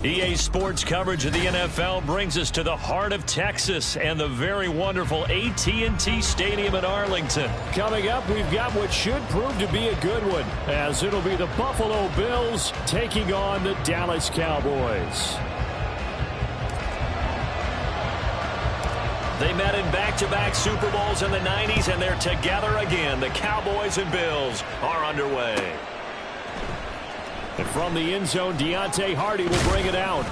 EA Sports coverage of the NFL brings us to the heart of Texas and the very wonderful AT&T Stadium in Arlington. Coming up, we've got what should prove to be a good one, as it'll be the Buffalo Bills taking on the Dallas Cowboys. They met in back-to-back Super Bowls in the 90s, and they're together again. The Cowboys and Bills are underway. And from the end zone, Deontay Hardy will bring it out.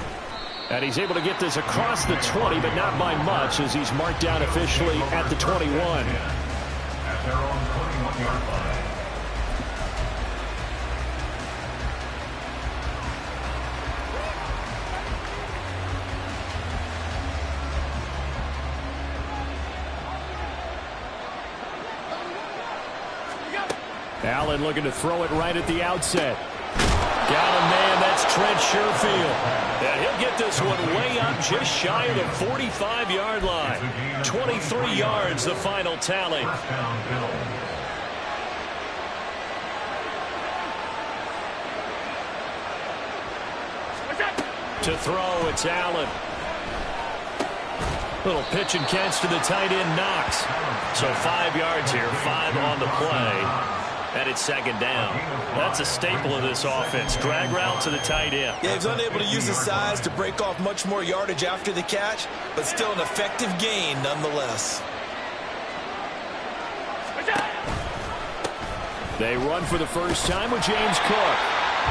And he's able to get this across the 20, but not by much, as he's marked down officially at the 21. At their own 21-yard line. Allen looking to throw it right at the outset. Got him, man. That's Trent Sherfield. And he'll get this one way up just shy of the 45-yard line. 23 yards, the final tally. To throw, it's Allen. Little pitch and catch to the tight end, Knox. So 5 yards here, 5 on the play. And it's second down. That's a staple of this offense. Drag route to the tight end. Yeah, he's unable to use his size to break off much more yardage after the catch, but still an effective gain nonetheless. They run for the first time with James Cook.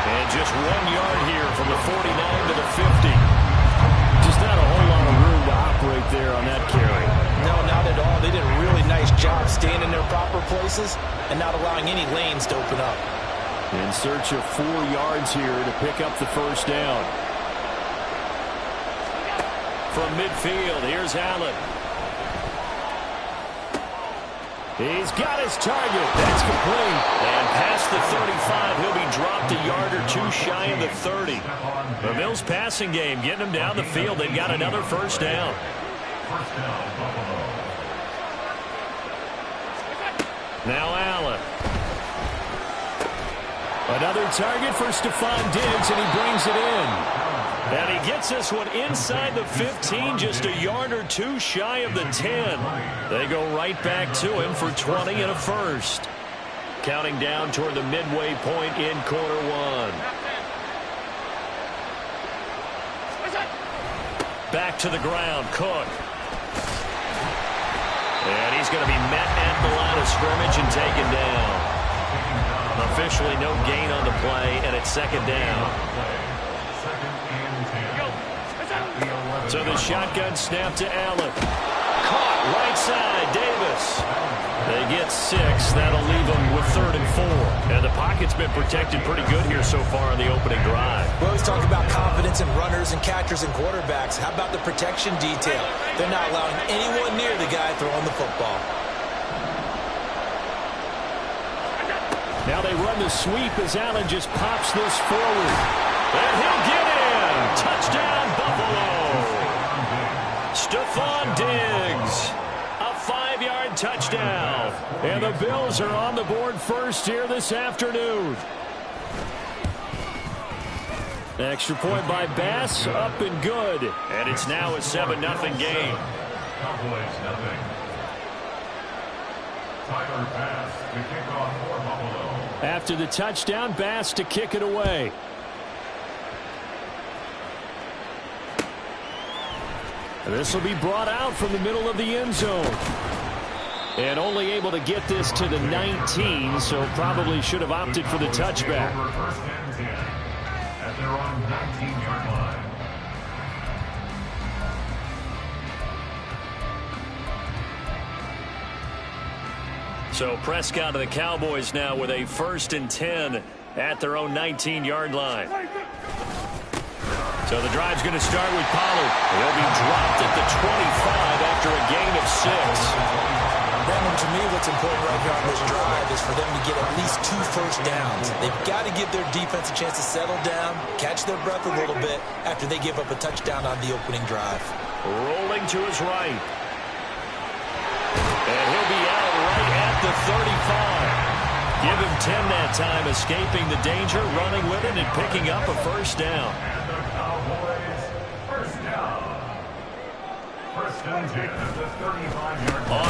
And just 1 yard here from the 49 to the 50. Just not a whole lot of room to operate there on that carry. No, not at all. They did a really nice job staying in their proper places and not allowing any lanes to open up. In search of 4 yards here to pick up the first down. From midfield, here's Allen. He's got his target. That's complete. And past the 35, he'll be dropped a yard or two shy of the 30. The Bills passing game getting them down the field. They've got another first down. First down, Buffalo. Now Allen. Another target for Stephon Diggs, and he brings it in. And he gets this one inside the 15, just a yard or two shy of the 10. They go right back to him for 20 and a first. Counting down toward the midway point in quarter one. Back to the ground, Cook. And he's going to be met at the line of scrimmage and taken down. Officially no gain on the play, and it's second down. So the shotgun snap to Allen. Caught right side, Davis. They get 6. That'll leave them with 3rd and 4. And the pocket's been protected pretty good here so far in the opening drive. We always talk about confidence in runners and catchers and quarterbacks. How about the protection detail? They're not allowing anyone near the guy throwing the football. Now they run the sweep as Allen just pops this forward. And he'll get in. Touchdown, Buffalo. Stephon Diggs. A 5-yard touchdown. And the Bills are on the board first here this afternoon. Extra point by Bass, up and good. And it's now a 7-0 game. Cowboys, nothing. Tyler Bass to kick off for Buffalo. After the touchdown, Bass to kick it away. This will be brought out from the middle of the end zone. And only able to get this to the 19, so probably should have opted for the touchback. First and 10 at their own 19-yard line. So Prescott of the Cowboys now with a 1st and 10 at their own 19-yard line. So the drive's going to start with Pollard. He'll be dropped at the 25 after a gain of 6. Brandon, to me, what's important right here on this drive is for them to get at least 2 first downs. They've got to give their defense a chance to settle down, catch their breath a little bit after they give up a touchdown on the opening drive. Rolling to his right. And he'll be out right at the 35. Give him 10 that time, escaping the danger, running with it, and picking up a first down. And the Cowboys On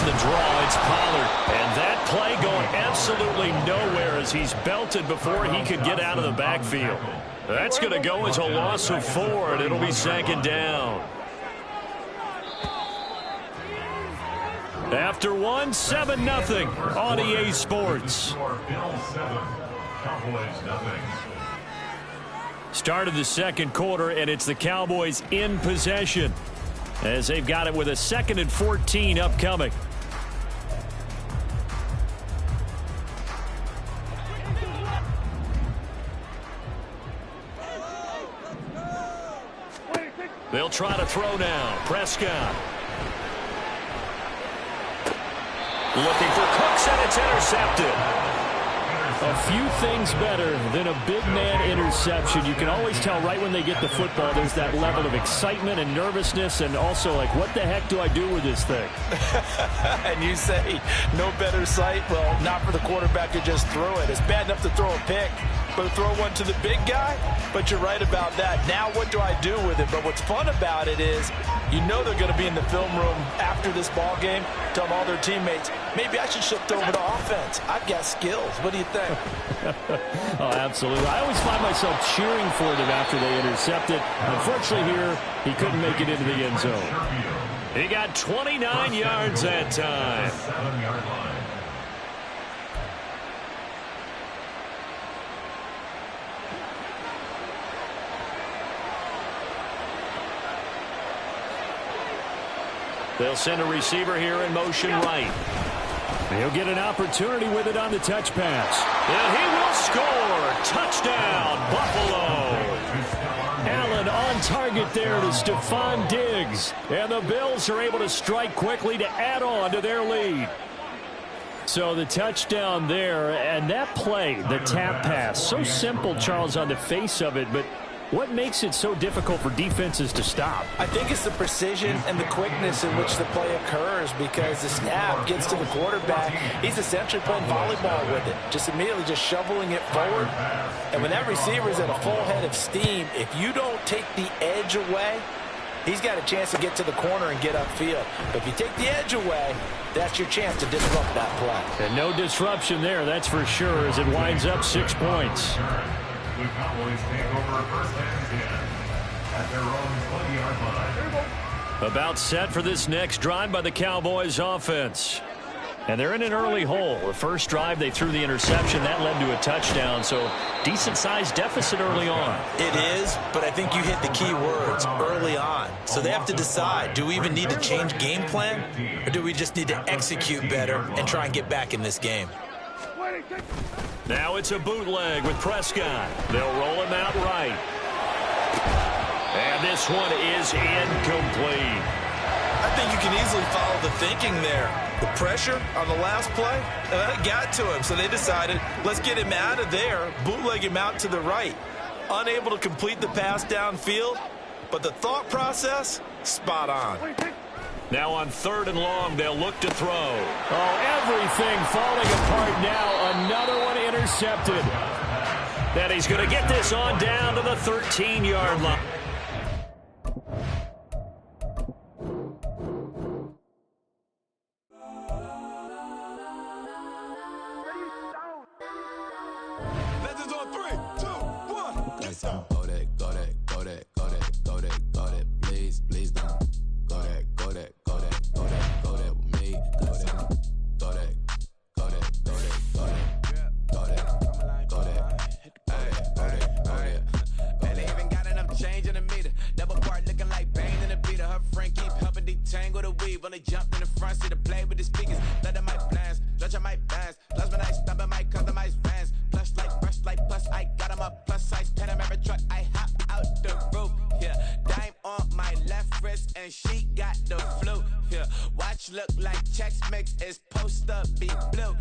the draw, it's Pollard. And that play going absolutely nowhere as he's belted before he could get out of the backfield. That's going to go as a loss of 4, and it'll be second down. After 7-0 on EA Sports. Start of the second quarter, and it's the Cowboys in possession as they've got it with a 2nd and 14 upcoming. They'll try to throw now. Prescott. Looking for Cooks, and it's intercepted. A few things better than a big man interception. You can always tell right when they get the football, there's that level of excitement and nervousness, and also like, what the heck do I do with this thing? And you say, no better sight? Well, not for the quarterback to just throw it. It's bad enough to throw a pick, but to throw one to the big guy? But you're right about that. Now what do I do with it? But what's fun about it is, you know they're going to be in the film room after this ball game, telling all their teammates, maybe I should shift over to offense. I've got skills. What do you think? Oh, absolutely. I always find myself cheering for them after they intercept it. Unfortunately here, he couldn't make it into the end zone. He got 29 yards that time. 7-yard line. They'll send a receiver here in motion right. He'll get an opportunity with it on the touch pass. And he will score. Touchdown, Buffalo. Allen on target there to Stephon Diggs. And the Bills are able to strike quickly to add on to their lead. So the touchdown there, and that play, the tap pass, so simple, Charles, on the face of it, but what makes it so difficult for defenses to stop? I think it's the precision and the quickness in which the play occurs, because the snap gets to the quarterback. He's essentially playing volleyball with it, just immediately just shoveling it forward. And when that receiver is at a full head of steam, if you don't take the edge away, he's got a chance to get to the corner and get upfield. But if you take the edge away, that's your chance to disrupt that play. And no disruption there, that's for sure, as it winds up 6 points. The Cowboys take over first and 10 at their own 20-yard line. About set for this next drive by the Cowboys offense. And they're in an early hole. The first drive, they threw the interception. That led to a touchdown, so decent-sized deficit early on. It is, but I think you hit the key words, early on. So they have to decide, do we even need to change game plan, or do we just need to execute better and try and get back in this game? Now it's a bootleg with Prescott. They'll roll him out right. And this one is incomplete. I think you can easily follow the thinking there. The pressure on the last play, that got to him. So they decided, let's get him out of there, bootleg him out to the right. Unable to complete the pass downfield, but the thought process, spot on. Now on 3rd and long, they'll look to throw. Oh, everything falling apart now. Another one intercepted. And he's going to get this on down to the 13-yard line. Legends on 3, 2, 1. Let's go. Go that, go that, go that, go that, go that, go that. Please, please don't. Go that, go that, go that, go that, go that with me. Go that, go that, go that, go that, go that, go that, go that. Man, they even got enough change in the meter. Double part looking like Bane in the beater. Her friend keep helping detangle the weave. When they jump in the front seat to play with the speakers. Let them might blast, stretch on my bands. Plus when I stumble my customized vans. Plush like brush like plus. I got them up plus size. Panamera truck. I hop out the roof. Yeah, dime on my left wrist and she got the flu. Yeah, watch look like Chex Mix is supposed to be blue.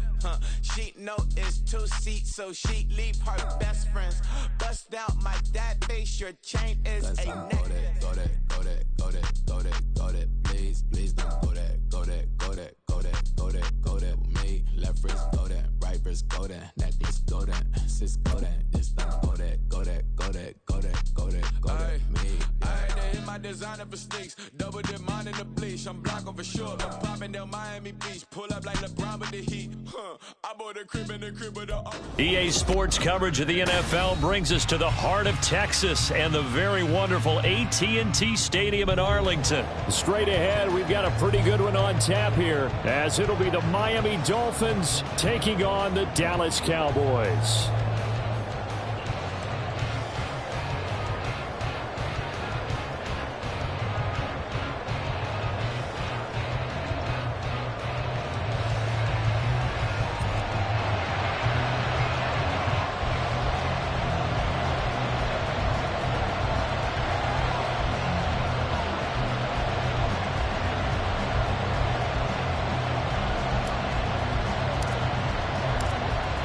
She know it's 2 seats, so she leave her best friends. Bust out my dad face. Your chain is Let's a go. neck. Go that, go that, go that, go that, go that. Please, please don't. Go that, go that, go that, go that, go that, go that with me. Left wrist, go that, right wrist, go that, necklace, go that, sis, go that, this time, go that, go that, go that, go that, go that, go that, me. Alright, in my got designer for sneaks. Double the mine in the bleach. I'm blocking for sure. I'm popping down Miami Beach. Pull up like LeBron with the heat. I bought a crib in the crib with the EA Sports coverage of the NFL brings us to the heart of Texas and the very wonderful AT&T Stadium in Arlington. Straight ahead, we've got a pretty good one on tap here, as it'll be the Miami Dolphins taking on the Dallas Cowboys.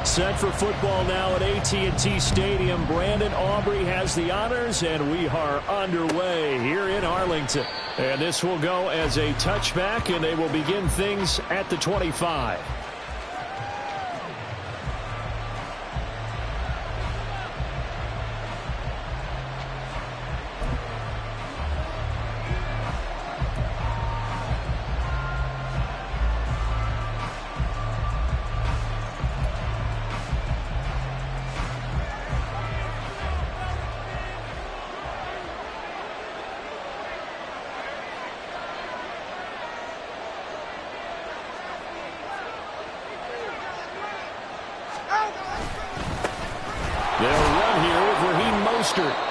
Set for football now at AT&T Stadium. Brandon Aubrey has the honors, and we are underway here in Arlington. And this will go as a touchback, and they will begin things at the 25.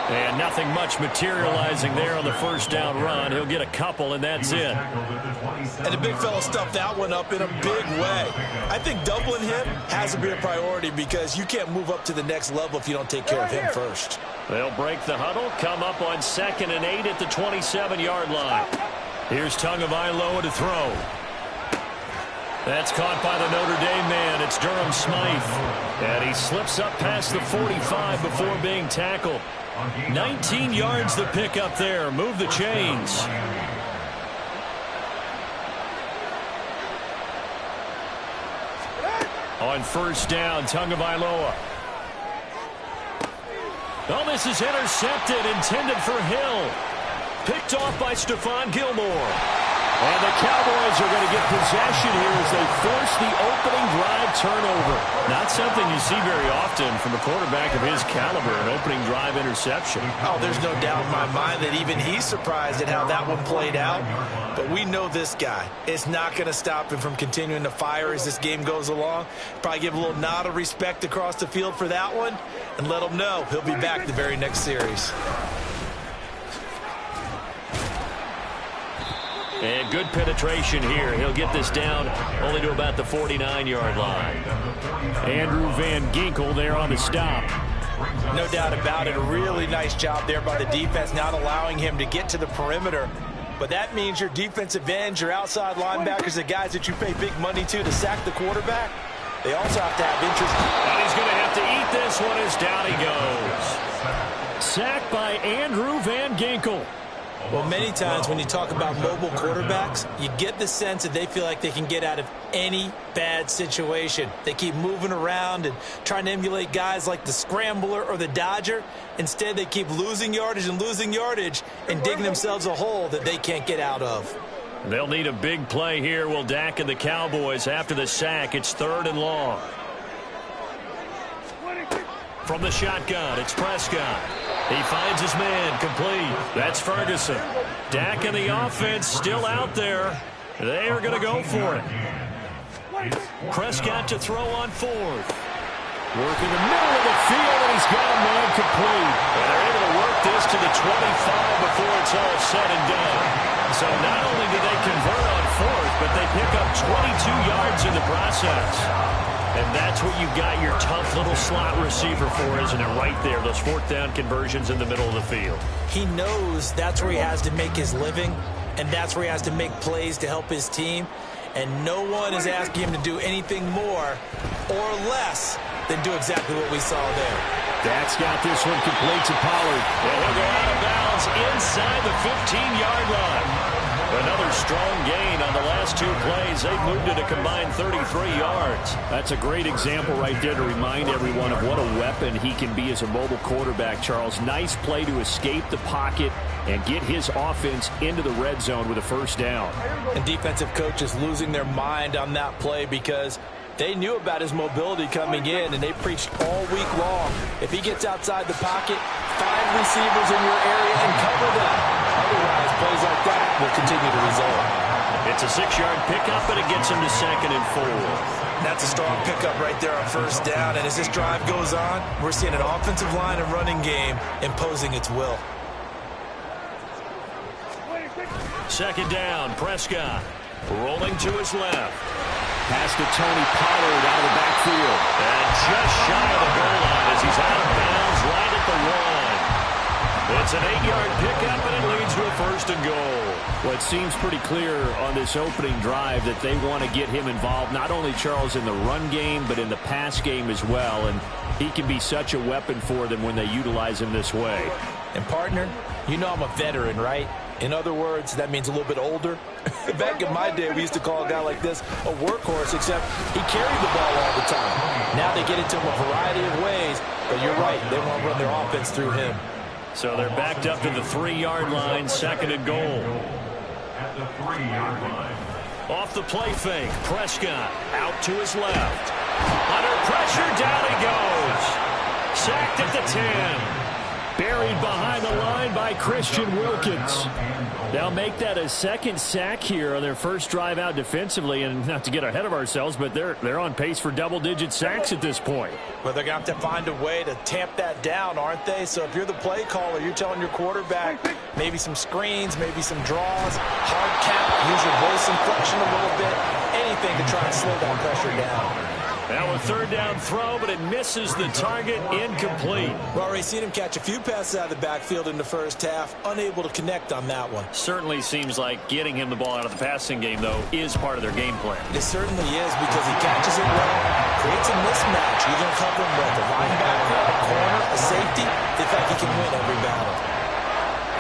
And nothing much materializing there on the first down run. He'll get a couple, and that's it. And the big fella stuffed that one up in a big way. I think doubling him has to be a priority because you can't move up to the next level if you don't take care of him first. They'll break the huddle, come up on 2nd and 8 at the 27-yard line. Here's Tagovailoa to throw. That's caught by the Notre Dame man. It's Durham Smythe. And he slips up past the 45 before being tackled. 19 yards the pick up there. Move the chains. On first down, Tagovailoa. Oh, this is intercepted, intended for Hill. Picked off by Stephon Gilmore. And the Cowboys are going to get possession here as they force the opening drive turnover. Not something you see very often from a quarterback of his caliber, an opening drive interception. Oh, there's no doubt in my mind that even he's surprised at how that one played out. But we know this guy. It's not going to stop him from continuing to fire as this game goes along. Probably give a little nod of respect across the field for that one and let him know he'll be back the very next series. And good penetration here. He'll get this down only to about the 49-yard line. Andrew Van Ginkel there on the stop. No doubt about it. A really nice job there by the defense, not allowing him to get to the perimeter. But that means your defensive ends, your outside linebackers, the guys that you pay big money to sack the quarterback, they also have to have interest. And he's going to have to eat this one as down he goes. Sacked by Andrew Van Ginkel. Well, many times when you talk about mobile quarterbacks, you get the sense that they feel like they can get out of any bad situation. They keep moving around and trying to emulate guys like the Scrambler or the Dodger. Instead, they keep losing yardage and digging themselves a hole that they can't get out of. They'll need a big play here. Will Dak and the Cowboys after the sack. It's 3rd and long. From the shotgun, it's Prescott. He finds his man, complete. That's Ferguson. Dak and the offense still out there. They are going to go for it. Prescott to throw on 4th. Working the middle of the field, and he's got a man complete. And they're able to work this to the 25 before it's all said and done. So not only do they convert on 4th, but they pick up 22 yards in the process. And that's what you've got your tough little slot receiver for, isn't it? Right there, those 4th down conversions in the middle of the field. He knows that's where he has to make his living, and that's where he has to make plays to help his team. And no one is asking him to do anything more or less than do exactly what we saw there. Dak's got this one complete to Pollard. And he'll go out of bounds inside the 15-yard line. Another strong gain on the last 2 plays. They've moved it a combined 33 yards. That's a great example right there to remind everyone of what a weapon he can be as a mobile quarterback, Charles. Nice play to escape the pocket and get his offense into the red zone with a first down. And defensive coaches losing their mind on that play because they knew about his mobility coming in, and they preached all week long. If he gets outside the pocket, find receivers in your area and cover them. Otherwise, plays like that will continue to result. It's a 6-yard pickup, and it gets him to 2nd and 4. That's a strong pickup right there on first down. And as this drive goes on, we're seeing an offensive line and running game imposing its will. 2nd down, Prescott rolling to his left. Pass to Tony Pollard out of the backfield. And just shy of the goal line as he's out of bounds right at the 1. It's an 8-yard pickup, and it leads to a 1st and goal. Well, it seems pretty clear on this opening drive that they want to get him involved, not only, Charles, in the run game, but in the pass game as well. And he can be such a weapon for them when they utilize him this way. And, partner, you know I'm a veteran, right? In other words, that means a little bit older. Back in my day, we used to call a guy like this a workhorse, except he carried the ball all the time. Now they get it to him a variety of ways, but you're right, they want to run their offense through him. So they're backed up to the 3-yard line, 2nd and goal. At the 3-yard line. Off the play fake, Prescott out to his left. Under pressure, down he goes. Sacked at the 10. Buried behind the line by Christian Wilkins. They'll make that a 2nd sack here on their first drive out defensively. And not to get ahead of ourselves, but they're on pace for double-digit sacks at this point. Well, they're going to have to find a way to tamp that down, aren't they? So if you're the play caller, you're telling your quarterback maybe some screens, maybe some draws, hard count, use your voice inflection a little bit, anything to try and slow that pressure down. Now a 3rd down throw, but it misses the target, incomplete. We've already seen him catch a few passes out of the backfield in the first half, unable to connect on that one. Certainly seems like getting him the ball out of the passing game, though, is part of their game plan. It certainly is because he catches it well, creates a mismatch. You're going to cover him with a linebacker, a corner, a safety. They think he can win every battle.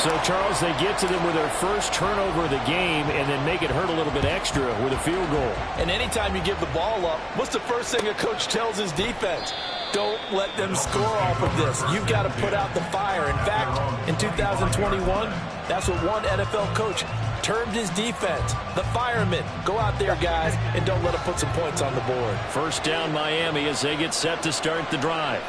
So, Charles, they get to them with their first turnover of the game and then make it hurt a little bit extra with a field goal. And anytime you give the ball up, what's the first thing a coach tells his defense? Don't let them score off of this. You've got to put out the fire. In fact, in 2021, that's what one NFL coach termed his defense. The firemen. Go out there, guys, and don't let them put some points on the board. First down, Miami, as they get set to start the drive.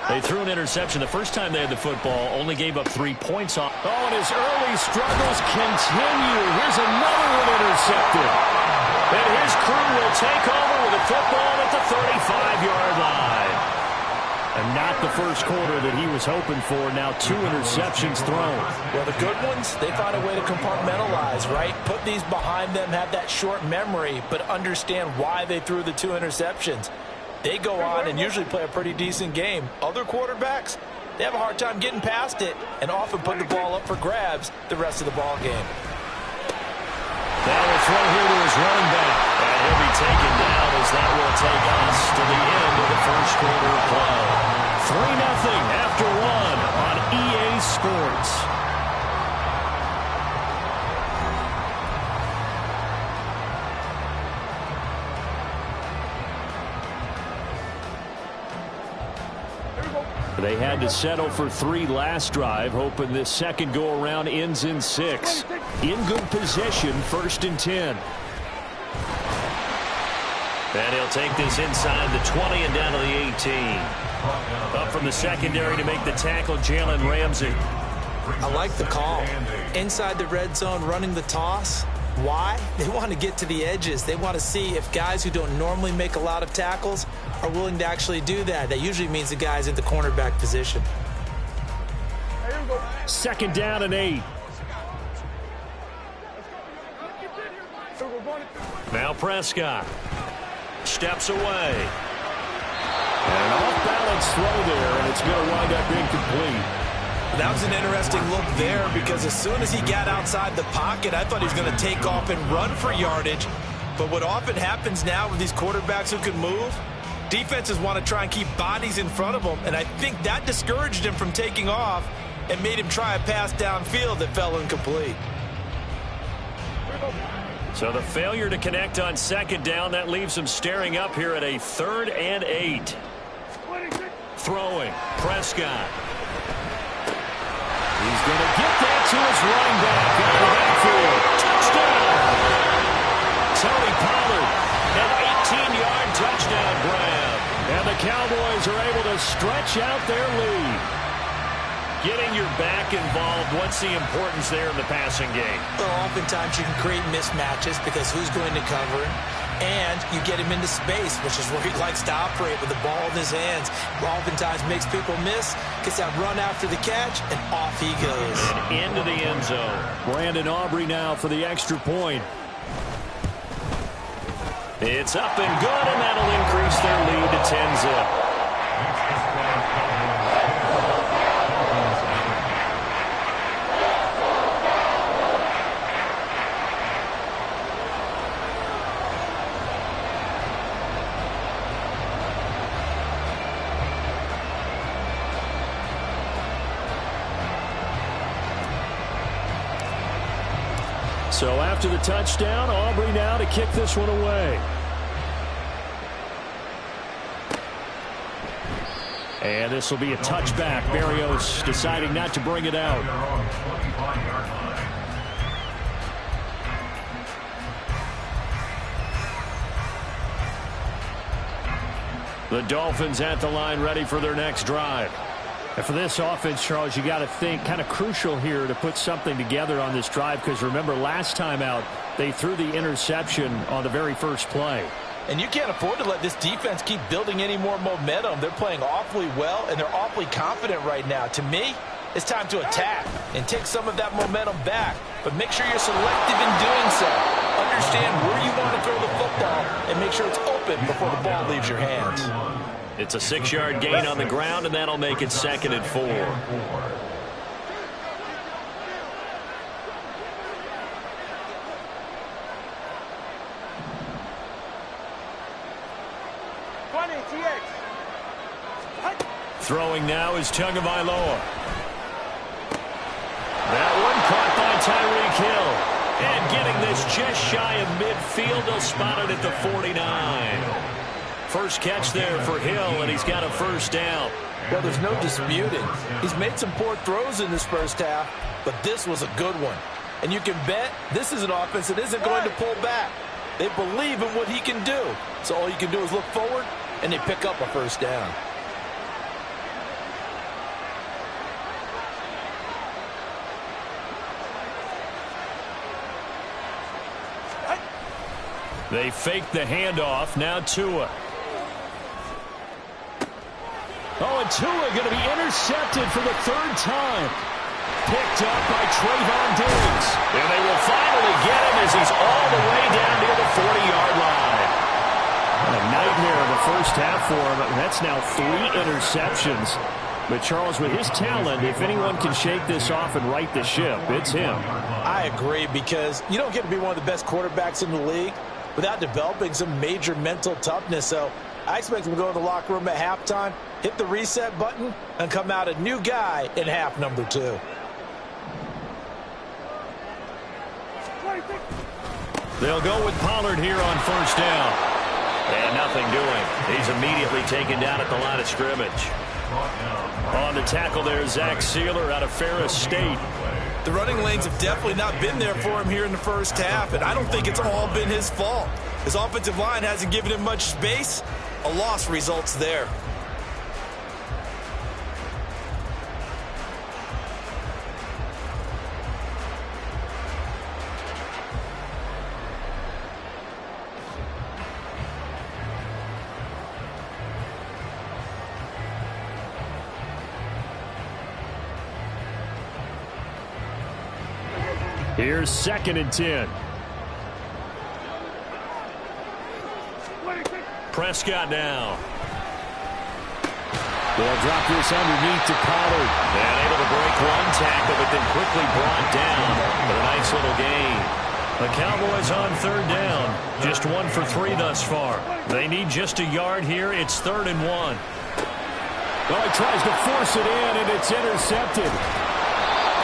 They threw an interception the first time they had the football, only gave up 3 points on. Oh, and his early struggles continue. Here's another one intercepted. And his crew will take over with the football at the 35-yard line. And not the first quarter that he was hoping for. Now 2 interceptions thrown. Well, the good ones, they find a way to compartmentalize, right? Put these behind them, have that short memory, but understand why they threw the 2 interceptions. They go on and usually play a pretty decent game. Other quarterbacks, they have a hard time getting past it and often put the ball up for grabs the rest of the ball game. Now we'll throw here to his running back. And he'll be taken down as that will take us to the end of the first quarter of play. 3-0 after 1 on EA Sports. They had to settle for 3 last drive, hoping this second go-around ends in 6. In good position, 1st and 10. And he'll take this inside the 20 and down to the 18. Up from the secondary to make the tackle, Jalen Ramsey. I like the call. Inside the red zone, running the toss. Why? They want to get to the edges. They want to see if guys who don't normally make a lot of tackles are willing to actually do that. That usually means the guy's in the cornerback position. 2nd down and 8. Now Prescott steps away. And an off-balance throw there, and it's going to wind up incomplete. That was an interesting look there because as soon as he got outside the pocket, I thought he was going to take off and run for yardage. But what often happens now with these quarterbacks who can move, defenses want to try and keep bodies in front of them, and I think that discouraged him from taking off and made him try a pass downfield that fell incomplete. So the failure to connect on second down, that leaves him staring up here at a 3rd and 8. Throwing, Prescott. He's going to get that to his running back out of the backfield. Touchdown! Tony Pollard, an 18-yard touchdown grab. And the Cowboys are able to stretch out their lead. Getting your back involved, what's the importance there in the passing game? Well, oftentimes you can create mismatches because who's going to cover him? And you get him into space, which is where he likes to operate with the ball in his hands. Oftentimes makes people miss, gets that run after the catch, and off he goes. And into the end zone. Brandon Aubrey now for the extra point. It's up and good, and that'll increase their lead to 10-zip. So after the touchdown, Aubrey now to kick this one away. And this will be a touchback. Berrios deciding not to bring it out. The Dolphins at the line ready for their next drive. And for this offense, Charles, you got to think kind of crucial here to put something together on this drive because remember last time out they threw the interception on the very first play. And you can't afford to let this defense keep building any more momentum. They're playing awfully well, and they're awfully confident right now. To me, it's time to attack and take some of that momentum back. But make sure you're selective in doing so. Understand where you want to throw the football and make sure it's open before the ball leaves your hands. It's a 6-yard gain on the ground, and that'll make it 2nd and 4. Throwing now is Tagovailoa. That one caught by Tyreek Hill. And getting this just shy of midfield, they'll spot it at the 49. First catch there for Hill, and he's got a first down. Well, there's no disputing. He's made some poor throws in this first half, but this was a good one. And you can bet this is an offense that isn't going to pull back. They believe in what he can do. So all you can do is look forward, and they pick up a first down. They fake the handoff. Now Tua. Oh, and Tua going to be intercepted for the 3rd time. Picked up by Trayvon Diggs. And they will finally get him as he's all the way down near the 40-yard line. What a nightmare of the first half for him. That's now 3 interceptions. But, Charles, with his talent, if anyone can shake this off and right the ship, it's him. I agree, because you don't get to be one of the best quarterbacks in the league without developing some major mental toughness. So I expect him to go in the locker room at halftime, hit the reset button, and come out a new guy in half number 2. They'll go with Pollard here on first down. And nothing doing. He's immediately taken down at the line of scrimmage. On the tackle there, Zach Sealer out of Ferris State. The running lanes have definitely not been there for him here in the first half, and I don't think it's all been his fault. His offensive line hasn't given him much space. A loss results there. Here's 2nd and 10. Prescott now. They'll drop this underneath to Pollard. And able to break one tackle, but then quickly brought down with a nice little gain. The Cowboys on 3rd down. Just 1 for 3 thus far. They need just a yard here. It's 3rd and 1. Well, he tries to force it in, and it's intercepted.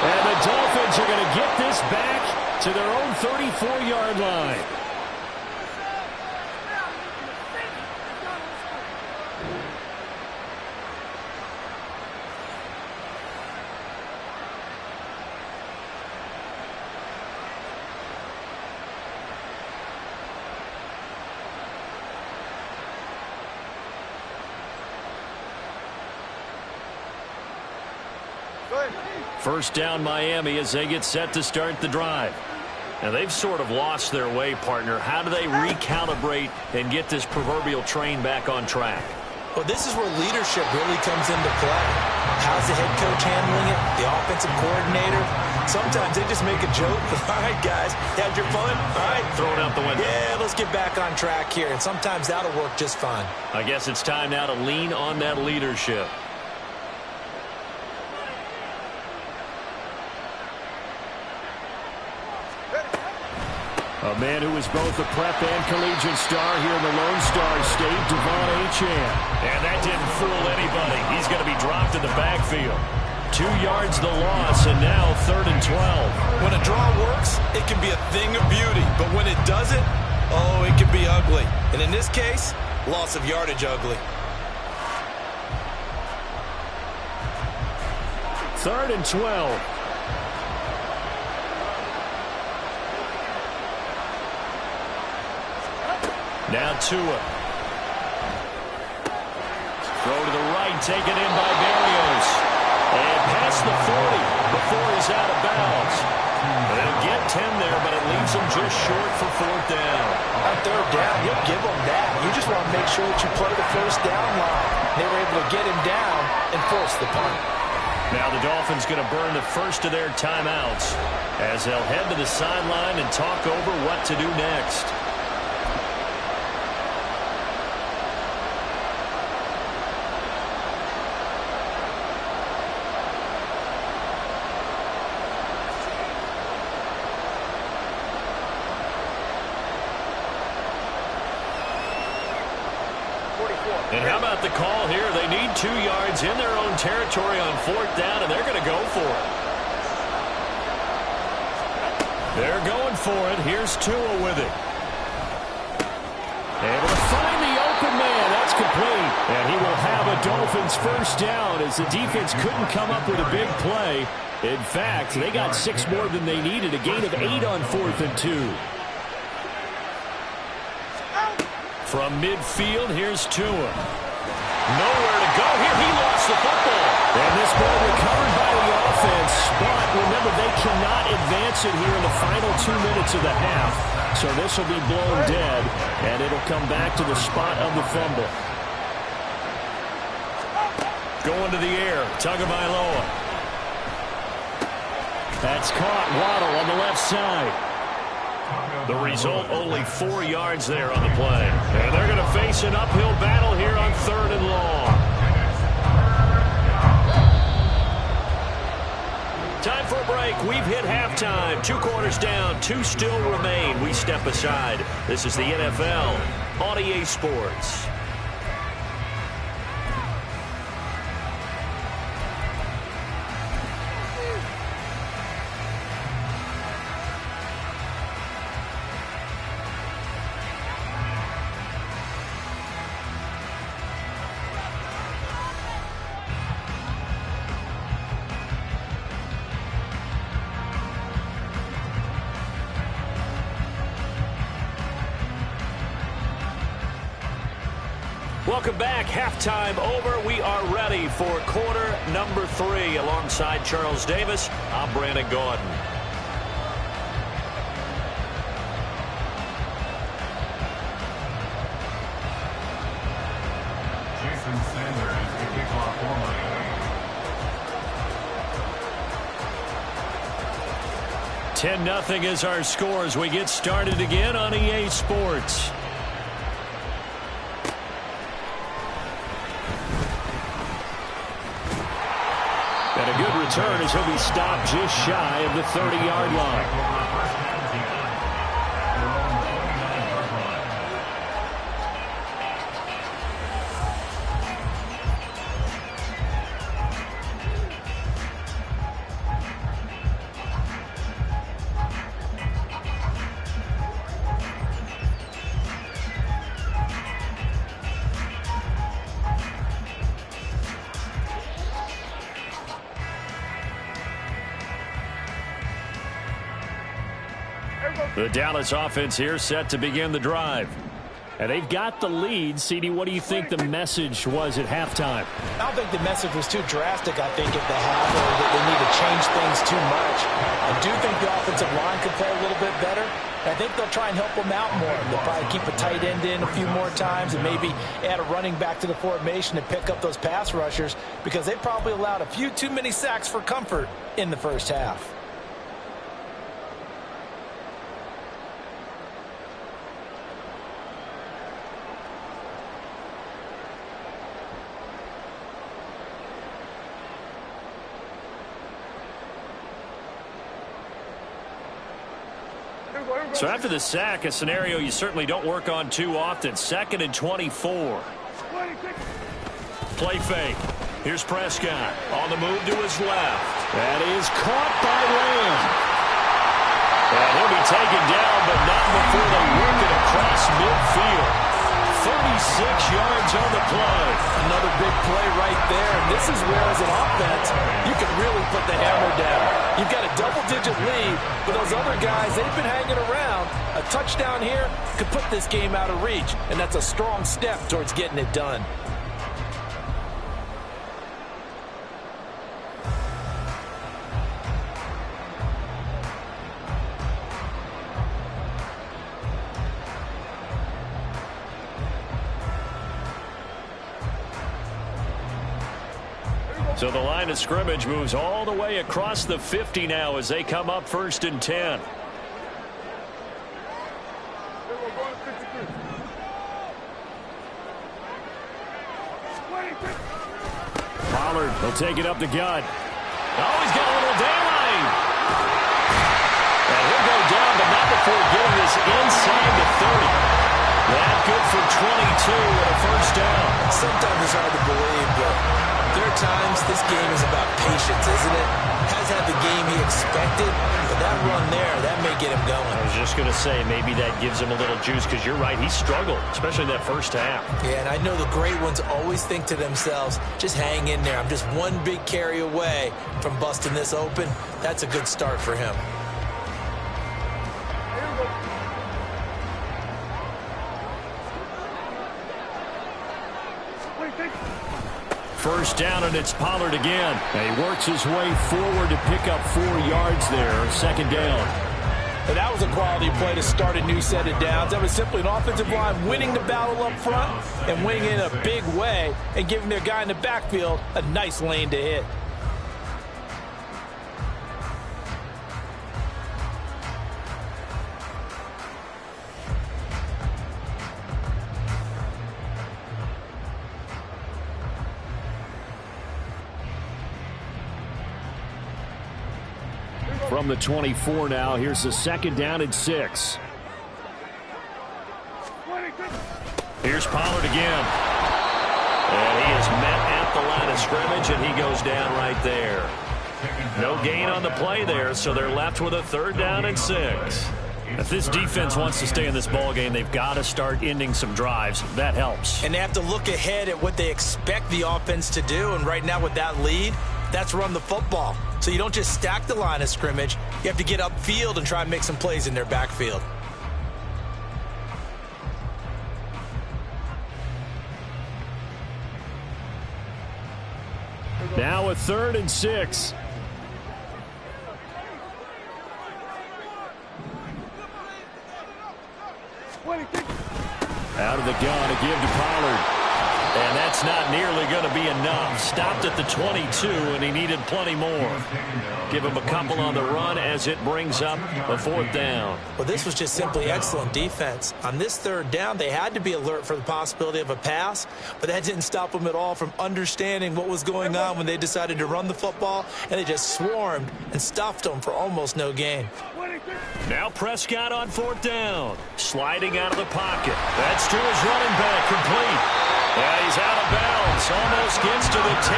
And the Dolphins are going to get this back to their own 34-yard line. First down Miami as they get set to start the drive. Now they've sort of lost their way, partner. How do they recalibrate and get this proverbial train back on track? Well, this is where leadership really comes into play. How's the head coach handling it? The offensive coordinator? Sometimes they just make a joke. All right, guys, had your fun? All right. Throw it out the window. Yeah, let's get back on track here. And sometimes that'll work just fine. I guess it's time now to lean on that leadership. A man who was both a prep and collegiate star here in the Lone Star State, Devon Achane. And that didn't fool anybody. He's going to be dropped in the backfield. 2 yards the loss, and now 3rd and 12. When a draw works, it can be a thing of beauty. But when it doesn't, oh, it can be ugly. And in this case, loss of yardage ugly. 3rd and 12. Now Tua. Throw to the right, taken in by Berrios. And past the 40 before he's out of bounds. They'll get 10 there, but it leaves them just short for 4th down. On 3rd down, you'll give them that. You just want to make sure that you play the first down line. They were able to get him down and force the punt. Now the Dolphins going to burn the first of their timeouts as they'll head to the sideline and talk over what to do next. And how about the call here? They need 2 yards in their own territory on 4th down, and they're going to go for it. They're going for it. Here's Tua with it. Able to find the open man. That's complete. And he will have a Dolphins first down as the defense couldn't come up with a big play. In fact, they got 6 more than they needed. A gain of 8 on 4th and 2. From midfield, here's Tua. Nowhere to go here. He lost the football. And this ball recovered by the offense. But remember, they cannot advance it here in the final 2 minutes of the half. So this will be blown dead, and it'll come back to the spot of the fumble. Going to the air. Tagovailoa. That's caught. Waddle on the left side. The result, only 4 yards there on the play. And they're going to face an uphill battle here on 3rd and long. Time for a break. We've hit halftime. 2 quarters down. 2 still remain. We step aside. This is the NFL on EA Sports. Welcome back. Halftime over. We are ready for quarter number 3. Alongside Charles Davis, I'm Brandon Gaudin. Jason Sanders to kick off for Miami. 10-0 is our score as we get started again on EA Sports. And a good return as he'll be stopped just shy of the 30-yard line. The Dallas offense here set to begin the drive. And they've got the lead. CD, what do you think the message was at halftime? I don't think the message was too drastic, I think, at the half, or that they need to change things too much. I do think the offensive line could play a little bit better. I think they'll try and help them out more. They'll probably keep a tight end in a few more times and maybe add a running back to the formation to pick up those pass rushers, because they probably allowed a few too many sacks for comfort in the first half. So after the sack, a scenario you certainly don't work on too often. 2nd and 24. Play fake. Here's Prescott on the move to his left. That is caught by Lamb. And he'll be taken down, but not before they work it across midfield. 36 yards on the play. Another big play right there. And this is where, as an offense, you can really put the hammer down. You've got a double-digit lead, but those other guys, they've been hanging around. A touchdown here could put this game out of reach, and that's a strong step towards getting it done. So the line of scrimmage moves all the way across the 50 now as they come up 1st and 10. Pollard will take it up the gut. Oh, he's got a little daylight. And he'll go down, but not before getting this inside the 30. That good for 22 and a first down. Sometimes it's hard to believe, but there are times this game is about patience, isn't it? Has had the game he expected, but that run there, that may get him going. I was just going to say, maybe that gives him a little juice, because you're right, he struggled, especially in that first half. Yeah, and I know the great ones always think to themselves, just hang in there. I'm just one big carry away from busting this open. That's a good start for him. First down, and it's Pollard again. And he works his way forward to pick up 4 yards there. 2nd down. And that was a quality play to start a new set of downs. That was simply an offensive line winning the battle up front and winning in a big way and giving their guy in the backfield a nice lane to hit. From the 24 now, here's the 2nd down and 6. Here's Pollard again. And he is met at the line of scrimmage, and he goes down right there. No gain on the play there, so they're left with a 3rd down and 6. If this defense wants to stay in this ballgame, they've got to start ending some drives. That helps. And they have to look ahead at what they expect the offense to do, and right now with that lead, that's run the football. So you don't just stack the line of scrimmage. You have to get upfield and try and make some plays in their backfield. Now a 3rd and 6. Out of the gun to give to Pollard. And that's not nearly going to be enough. Stopped at the 22, and he needed plenty more. Give him a couple on the run as it brings up a 4th down. Well, this was just simply excellent defense. On this 3rd down, they had to be alert for the possibility of a pass, but that didn't stop them at all from understanding what was going on when they decided to run the football, and they just swarmed and stuffed them for almost no gain. Now Prescott on 4th down. Sliding out of the pocket. That's to his running back, complete. Yeah, he's out of bounds. Almost gets to the 10.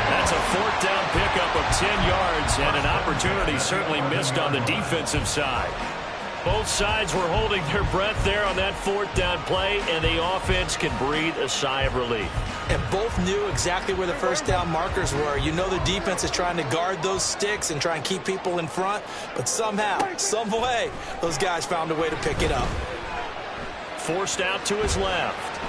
That's a 4th down pickup of 10 yards, and an opportunity certainly missed on the defensive side. Both sides were holding their breath there on that fourth down play, and the offense can breathe a sigh of relief. And both knew exactly where the first down markers were. You know the defense is trying to guard those sticks and try and keep people in front, but somehow, some way, those guys found a way to pick it up. Forced out to his left.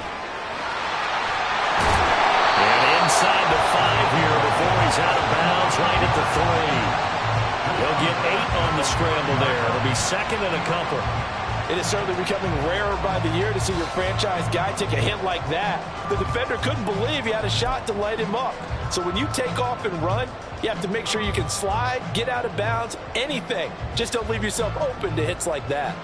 And inside the 5 here before he's out of bounds, right at the 3. He'll get 8 on the scramble there. It'll be second and a couple. It is certainly becoming rarer by the year to see your franchise guy take a hit like that. The defender couldn't believe he had a shot to light him up. So when you take off and run, you have to make sure you can slide, get out of bounds, anything. Just don't leave yourself open to hits like that.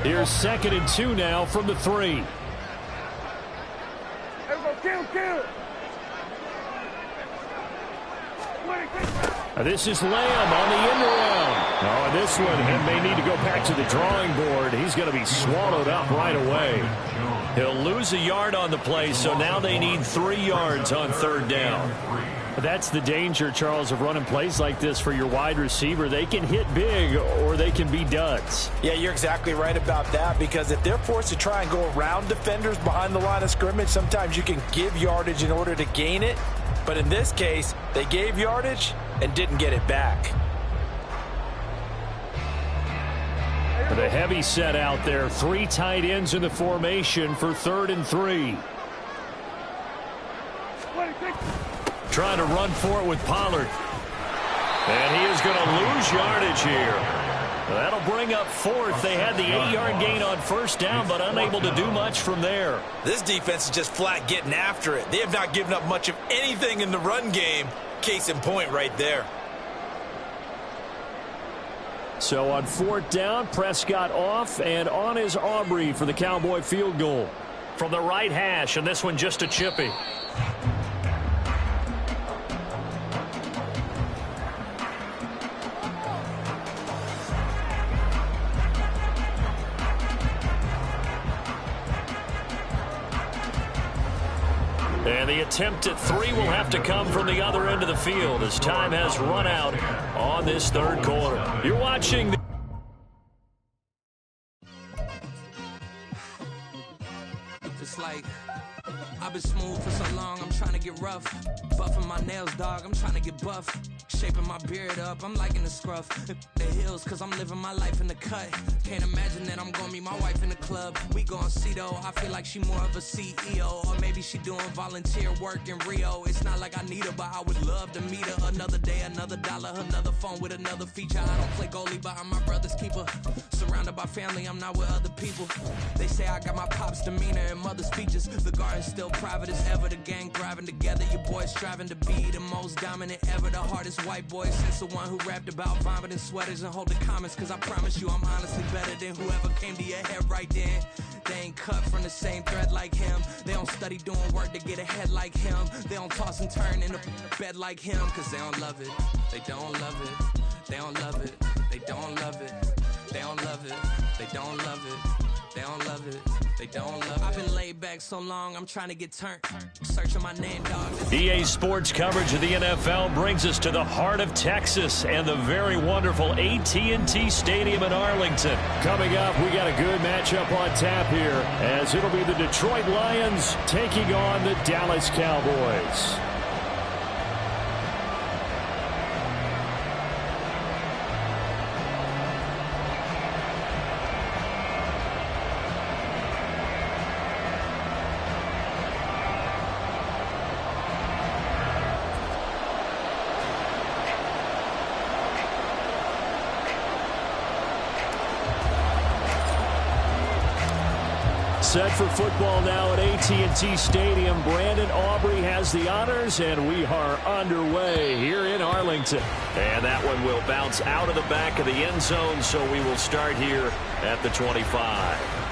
Here's second and 2 now from the 3. This is Lamb on the end around. Oh, and this one, he may need to go back to the drawing board. He's going to be swallowed up right away. He'll lose a yard on the play, so now they need 3 yards on third down. That's the danger, Charles, of running plays like this for your wide receiver. They can hit big or they can be duds. Yeah, you're exactly right about that, because if they're forced to try and go around defenders behind the line of scrimmage, sometimes you can give yardage in order to gain it. But in this case, they gave yardage and didn't get it back. With a heavy set out there, 3 tight ends in the formation for 3rd and 3. Trying to run for it with Pollard. And he is going to lose yardage here. That'll bring up 4th. They had the 8-yard gain on first down, but unable to do much from there. This defense is just flat getting after it. They have not given up much of anything in the run game. Case in point right there. So on 4th down, Prescott off, and on is Aubrey for the Cowboy field goal. From the right hash, and this one just a chippy. And the attempt at 3 will have to come from the other end of the field as time has run out on this 3rd quarter. You're watching the It's like I've been smooth for so long, I'm trying to get rough. Buffing my nails, dog, I'm trying to get buff. Shaping my beard up, I'm liking the scruff. The hills, cause I'm living my life in the cut. Can't imagine that I'm gonna meet my wife in the club. We gon' see though, I feel like she more of a CEO. Or maybe she doing volunteer work in Rio. It's not like I need her, but I would love to meet her. Another day, another dollar, another phone with another feature. I don't play goalie, but I'm my brother's keeper. Surrounded by family, I'm not with other people. They say I got my pop's demeanor and mother's features. The garden's still private as ever, the gang thriving together. Your boys striving to be the most dominant ever. The hardest white boy since the one who rapped about vomiting sweaters and hold the comments. Cause I promise you I'm honestly better than whoever came to your head right then. They ain't cut from the same thread like him. They don't study doing work to get ahead like him. They don't toss and turn in the bed like him. Cause they don't love it, they don't love it. They don't love it, they don't love it. They don't love it, they don't love it. They don't love it, they don't love it. I've been laid back so long, I'm trying to get turned. Searching my name, dog. EA Sports coverage of the NFL brings us to the heart of Texas and the very wonderful AT&T Stadium in Arlington. Coming up, we got a good matchup on tap here, as it'll be the Detroit Lions taking on the Dallas Cowboys. Set for football now at AT&T Stadium. Brandon Aubrey has the honors, and we are underway here in Arlington. And that one will bounce out of the back of the end zone, so we will start here at the 25.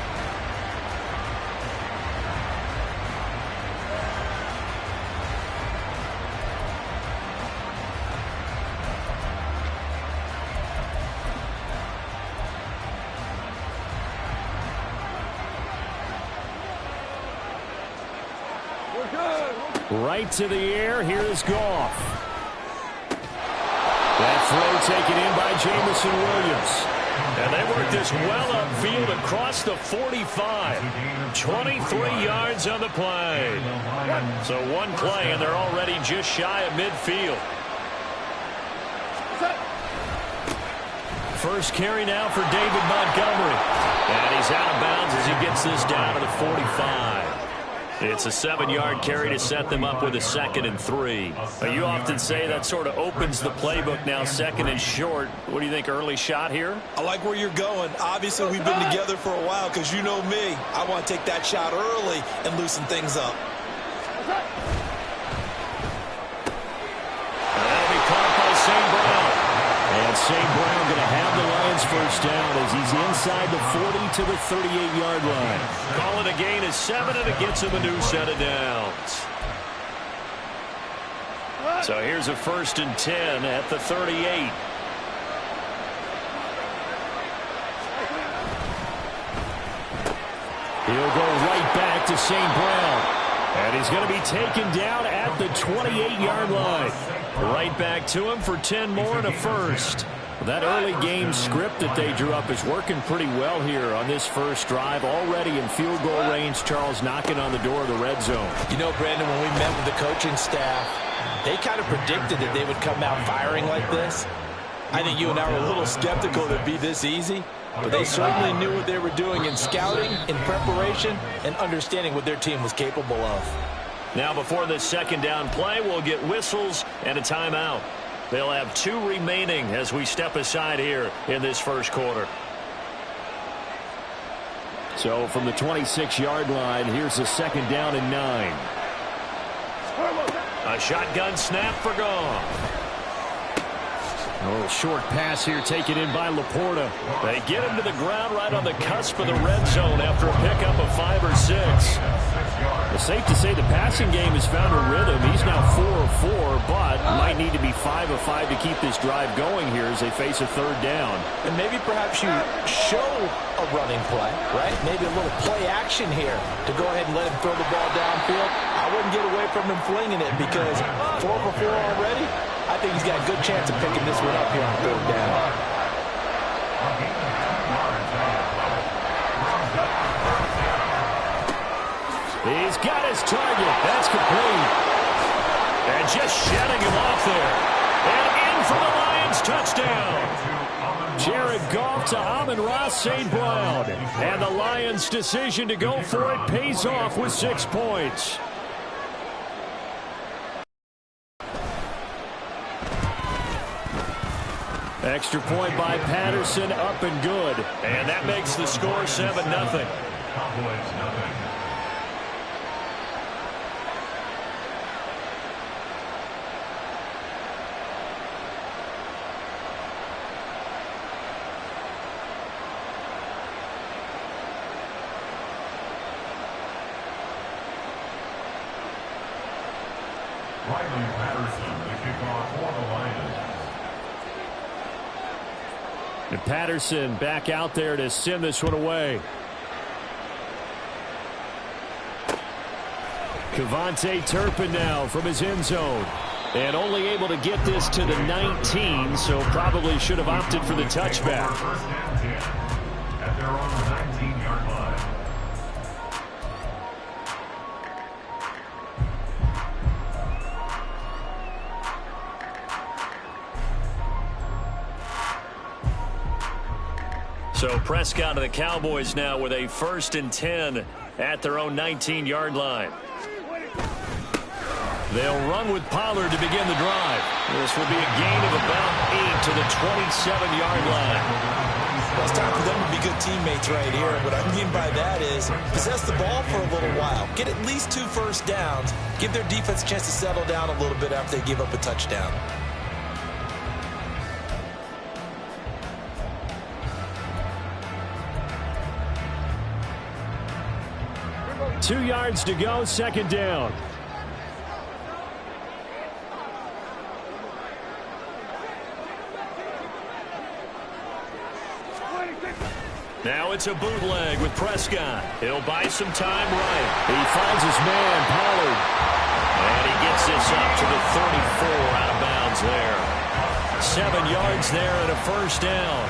Right to the air. Here is Goff. That throw taken in by Jamison Williams. And they work this well upfield across the 45. 23 yards on the play. So one play, and they're already just shy of midfield. First carry now for David Montgomery. And he's out of bounds as he gets this down to the 45. It's a 7-yard carry to set them up with a 2nd and 3. You often say that sort of opens the playbook now, 2nd and short. What do you think, early shot here? I like where you're going. Obviously, we've been together for a while because you know me. I want to take that shot early and loosen things up. That'll be caught by St. Brown. And St. Brown going to have the Lions first down as he's inside the 40 to the 38-yard line. Call it a gain of 7, and it gets him a new set of downs. So here's a 1st and 10 at the 38. He'll go right back to St. Brown. And he's going to be taken down at the 28-yard line. Right back to him for 10 more and a first. That early game script that they drew up is working pretty well here on this first drive. Already in field goal range, Charles knocking on the door of the red zone. You know, Brandon, when we met with the coaching staff, they kind of predicted that they would come out firing like this. I think you and I were a little skeptical that it'd be this easy. But they certainly knew what they were doing in scouting, in preparation, and understanding what their team was capable of. Now before this 2nd down play, we'll get whistles and a timeout. They'll have 2 remaining as we step aside here in this first quarter. So from the 26-yard line, here's a 2nd down and 9. A shotgun snap for Goff. A little short pass here taken in by Laporta. They get him to the ground right on the cusp of the red zone after a pickup of 5 or 6. It's safe to say the passing game has found a rhythm. He's now 4 of 4, but might need to be 5 of 5 to keep this drive going here as they face a 3rd down. And maybe perhaps you show a running play, right? Maybe a little play action here to go ahead and let him throw the ball downfield. I wouldn't get away from him flinging it because 4 for 4 already. I think he's got a good chance of picking this one up here on 3rd down. He's got his target. That's complete. And just shedding him off there. And in for the Lions touchdown. Jared Goff to Amon-Ra St. Brown. And the Lions' decision to go for it pays off with 6 points. Extra point by Patterson, up and good. And that makes the score 7-0. Cowboys, nothing. Riley Patterson, the kickoff for the Lions. And Patterson back out there to send this one away. Kevontae Turpin now from his end zone. And only able to get this to the 19, so probably should have opted for the touchback. First and 10 at their own 19-yard line. So Prescott of the Cowboys now with a 1st and 10 at their own 19-yard line. They'll run with Pollard to begin the drive. This will be a gain of about 8 to the 27-yard line. Well, it's time for them to be good teammates right here. What I mean by that is possess the ball for a little while. Get at least 2 first downs. Give their defense a chance to settle down a little bit after they give up a touchdown. Two yards to go, 2nd down. Now it's a bootleg with Prescott. He'll buy some time right. He finds his man, Pollard. out of bounds there. 7 yards there and a first down.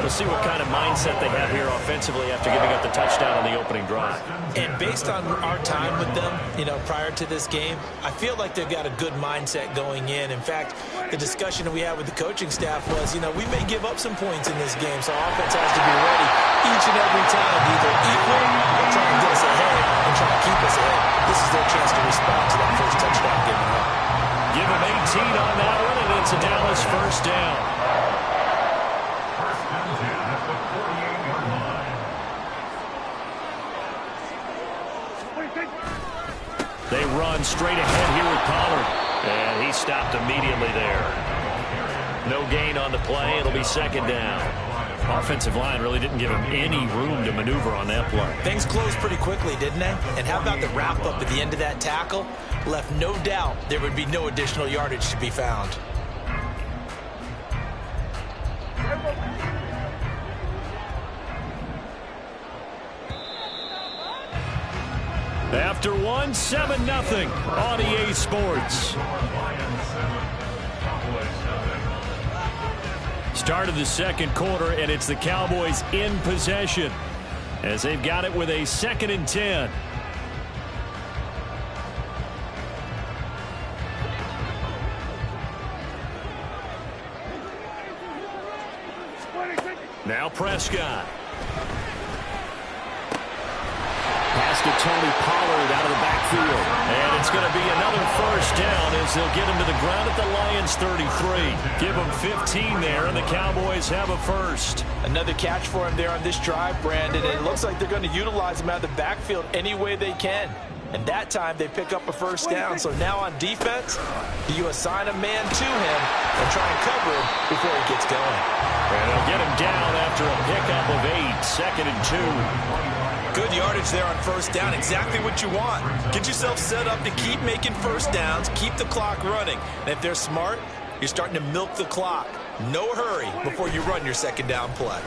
We'll see what kind of mindset they have here offensively after giving up the touchdown on the opening drive. And based on our time with them, prior to this game, I feel like they've got a good mindset going in. In fact, the discussion that we had with the coaching staff was, we may give up some points in this game, so our offense has to be ready each and every time to either equal or try to get us ahead and try to keep us ahead. This is their chance to respond to that first touchdown given up. Give them 18 on that one, and it's a Dallas first down. First and 10 at the 48-yard line. They run straight ahead here with Pollard. And he stopped immediately there. No gain on the play. It'll be second down. Offensive line really didn't give him any room to maneuver on that play. Things closed pretty quickly, didn't they? And how about the wrap-up at the end of that tackle? Left no doubt there would be no additional yardage to be found. After one, 7-0 on EA Sports. Start of the second quarter, and it's the Cowboys in possession as they've got it with a 2nd and 10. Now Prescott. Pass to Tony Pollard out of the backfield. And it's going to be another first down as they'll get him to the ground at the Lions' 33. Give them 15 there, and the Cowboys have a first. Another catch for him there on this drive, Brandon. And it looks like they're going to utilize him out of the backfield any way they can. And that time they pick up a first down. So now on defense, do you assign a man to him and try and cover him before he gets going? And they'll get him down after a pickup of 8, 2nd and 2. Good yardage there on first down. Exactly what you want. Get yourself set up to keep making first downs, keep the clock running. And if they're smart, you're starting to milk the clock. No hurry before you run your second down play.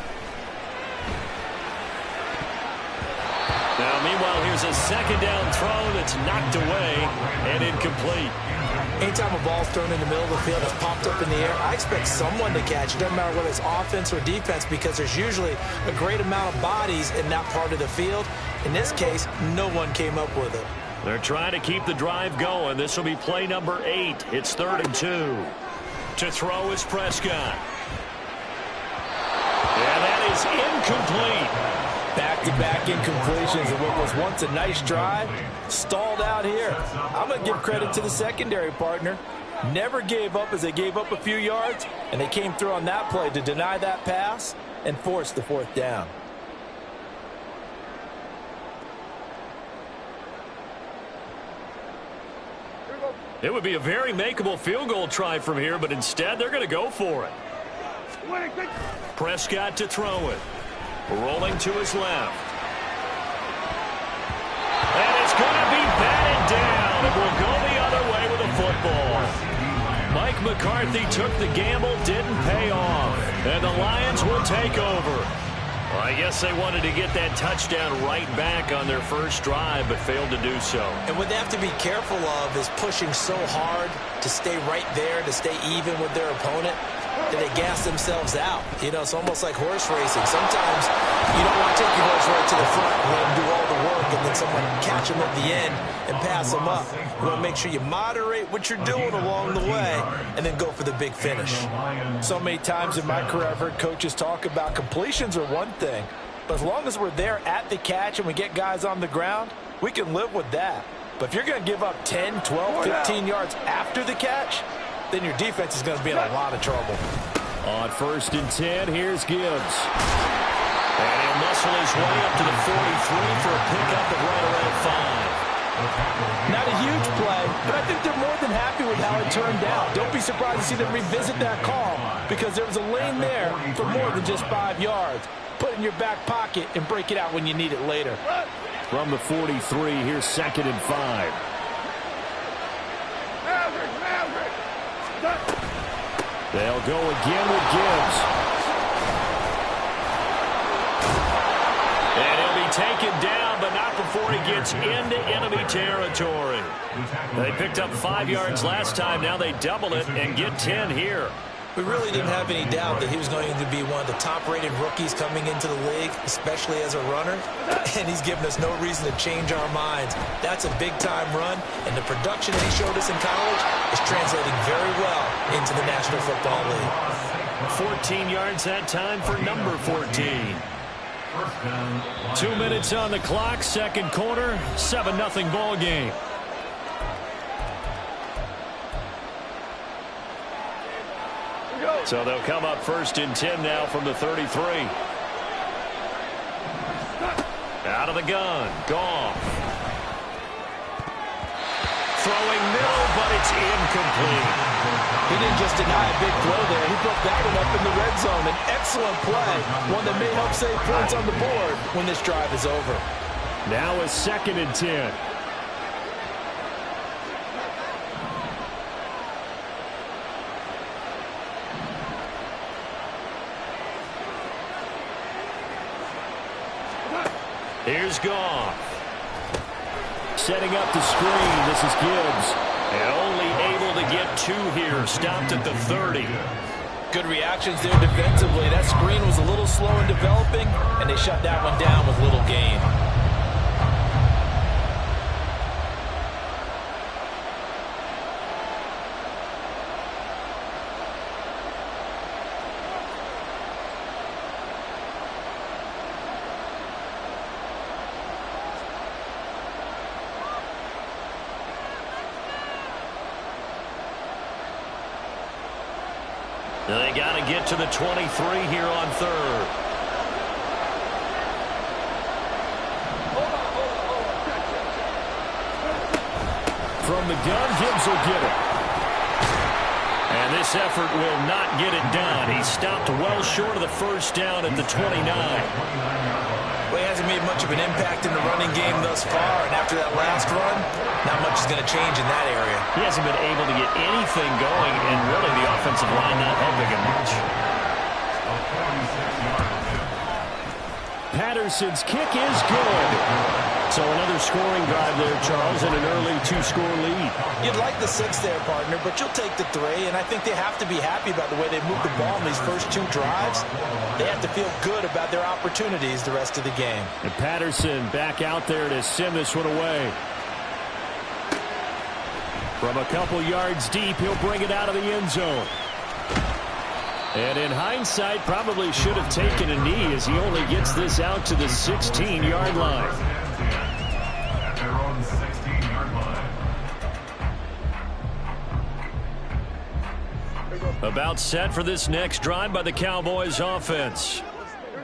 Now, meanwhile, here's a second down throw that's knocked away and incomplete. Anytime a ball's thrown in the middle of the field that's popped up in the air, I expect someone to catch it. Doesn't matter whether it's offense or defense, because there's usually a great amount of bodies in that part of the field. In this case, no one came up with it. They're trying to keep the drive going. This will be play number 8. It's 3rd and 2. To throw is Prescott. And that is incomplete. Back-to-back incompletions of what was once a nice drive, stalled out here. I'm going to give credit to the secondary partner. Never gave up as they gave up a few yards, and they came through on that play to deny that pass and force the 4th down. It would be a very makeable field goal try from here, but instead they're going to go for it. Prescott to throw it. Rolling to his left. And it's going to be batted down. It will go the other way with a football. Mike McCarthy took the gamble, didn't pay off. And the Lions will take over. Well, I guess they wanted to get that touchdown right back on their first drive, but failed to do so. And what they have to be careful of is pushing so hard to stay right there, to stay even with their opponent, that they gas themselves out. It's almost like horse racing. Sometimes you don't want to take your horse right to the front and let them do all the work and then someone catch them at the end and pass them up. You want to make sure you moderate what you're doing along the way and then go for the big finish. So many times in my career I've heard coaches talk about completions are one thing, but as long as we're there at the catch and we get guys on the ground, we can live with that. But if you're going to give up 10, 12, 15 yards after the catch, then your defense is going to be in a lot of trouble. On 1st and 10, here's Gibbs. And he'll muscle his way up to the 43 for a pickup of right around 5. Not a huge play, but I think they're more than happy with how it turned out. Don't be surprised to see them revisit that call, because there was a lane there for more than just 5 yards. Put it in your back pocket and break it out when you need it later. From the 43, here's 2nd and 5. They'll go again with Gibbs. And he'll be taken down, but not stop before he gets into enemy territory. They picked up 5 yards last time. Now they double it and get 10 here. We really didn't have any doubt that he was going to be one of the top-rated rookies coming into the league, especially as a runner, and he's given us no reason to change our minds. That's a big-time run, and the production that he showed us in college is translating very well into the National Football League. 14 yards that time for number 14. 2 minutes on the clock, second quarter, 7-0 ball game. So they'll come up 1st and 10 now from the 33. Out of the gun, Goff. Throwing middle, but it's incomplete. He didn't just deny a big throw there. He put that one up in the red zone. An excellent play, one that may help save points on the board when this drive is over. Now a 2nd and 10. Here's Goff. Setting up the screen. This is Gibbs. And only able to get 2 here. Stopped at the 30. Good reactions there defensively. That screen was a little slow in developing, and they shut that one down with little gain. They got to get to the 23 here on 3rd. From the gun, Gibbs will get it. And this effort will not get it done. He stopped well short of the 1st down at the 29. Well, he hasn't made much of an impact in the running game thus far, and after that last run, not much is going to change in that area. He hasn't been able to get anything going, and really the offensive line not helping him much. Patterson's kick is good. So another scoring drive there, Charles, and an early 2-score lead. You'd like the 6 there, partner, but you'll take the 3, and I think they have to be happy about the way they moved the ball in these first 2 drives. They have to feel good about their opportunities the rest of the game. And Patterson back out there to send this one away. From a couple yards deep, he'll bring it out of the end zone. And in hindsight, probably should have taken a knee as he only gets this out to the 16-yard line. At their own 16-yard line. About set for this next drive by the Cowboys offense.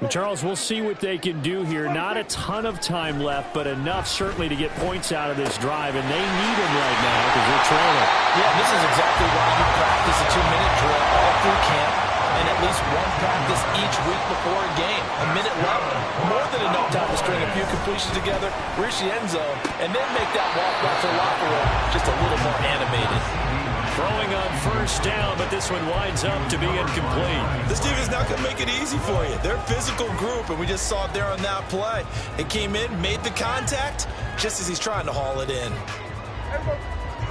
And Charles, we'll see what they can do here. Not a ton of time left, but enough certainly to get points out of this drive, and they need them right now because they're trailing. Yeah, this is exactly why you practice a 2-minute drill all through camp, and at least one practice each week before a game. A minute left, more than enough time to string a few completions together, reach the end zone, and then make that walk back to the locker room just a little more animated. Throwing on 1st down, but this one winds up to be incomplete. This team is not going to make it easy for you. They're a physical group, and we just saw it there on that play. It came in, made the contact, just as he's trying to haul it in.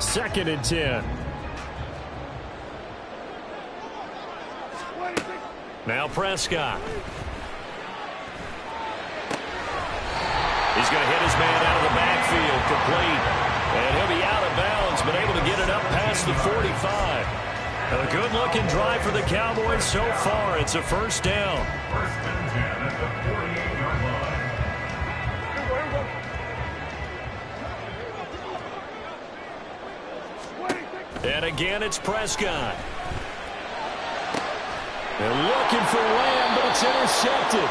2nd and 10. Now Prescott. He's going to hit his man out of the backfield, complete. And he'll be out of bounds, but able to get it up past the 45. A good-looking drive for the Cowboys so far. It's a 1st down. 1st and 10 at the 48-yard line. And again, it's Prescott. They're looking for Lamb, but it's intercepted.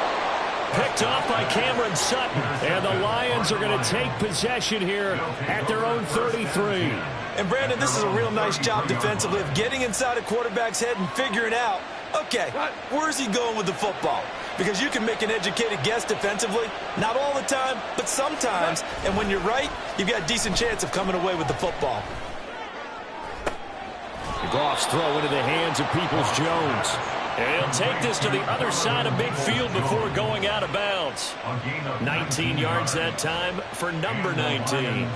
Picked off by Cameron Sutton. And the Lions are going to take possession here at their own 33. And, Brandon, this is a real nice job defensively of getting inside a quarterback's head and figuring out, okay, where's he going with the football? Because you can make an educated guess defensively. Not all the time, but sometimes. And when you're right, you've got a decent chance of coming away with the football. Goff's throw into the hands of Peoples-Jones. And he'll take this to the other side of midfield before going out of bounds. 19 yards that time for number 19.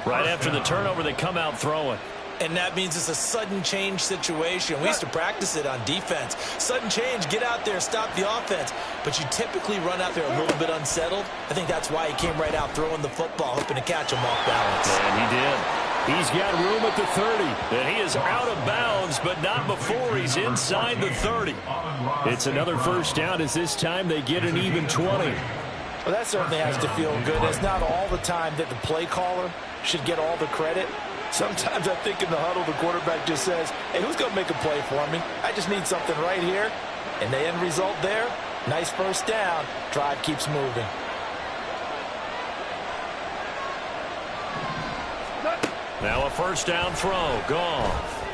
Right after the turnover, they come out throwing. And that means it's a sudden change situation. We used to practice it on defense. Sudden change, get out there, stop the offense. But you typically run out there a little bit unsettled. I think that's why he came right out throwing the football, hoping to catch him off balance. And he did. He's got room at the 30. And he is out of bounds, but not before he's inside the 30. It's another first down as this time they get an even 20. Well, that certainly has to feel good. It's not all the time that the play caller should get all the credit. Sometimes I think in the huddle, the quarterback just says, hey, who's going to make a play for me? I just need something right here. And the end result there, nice first down. Drive keeps moving. Now a first down throw. Goff.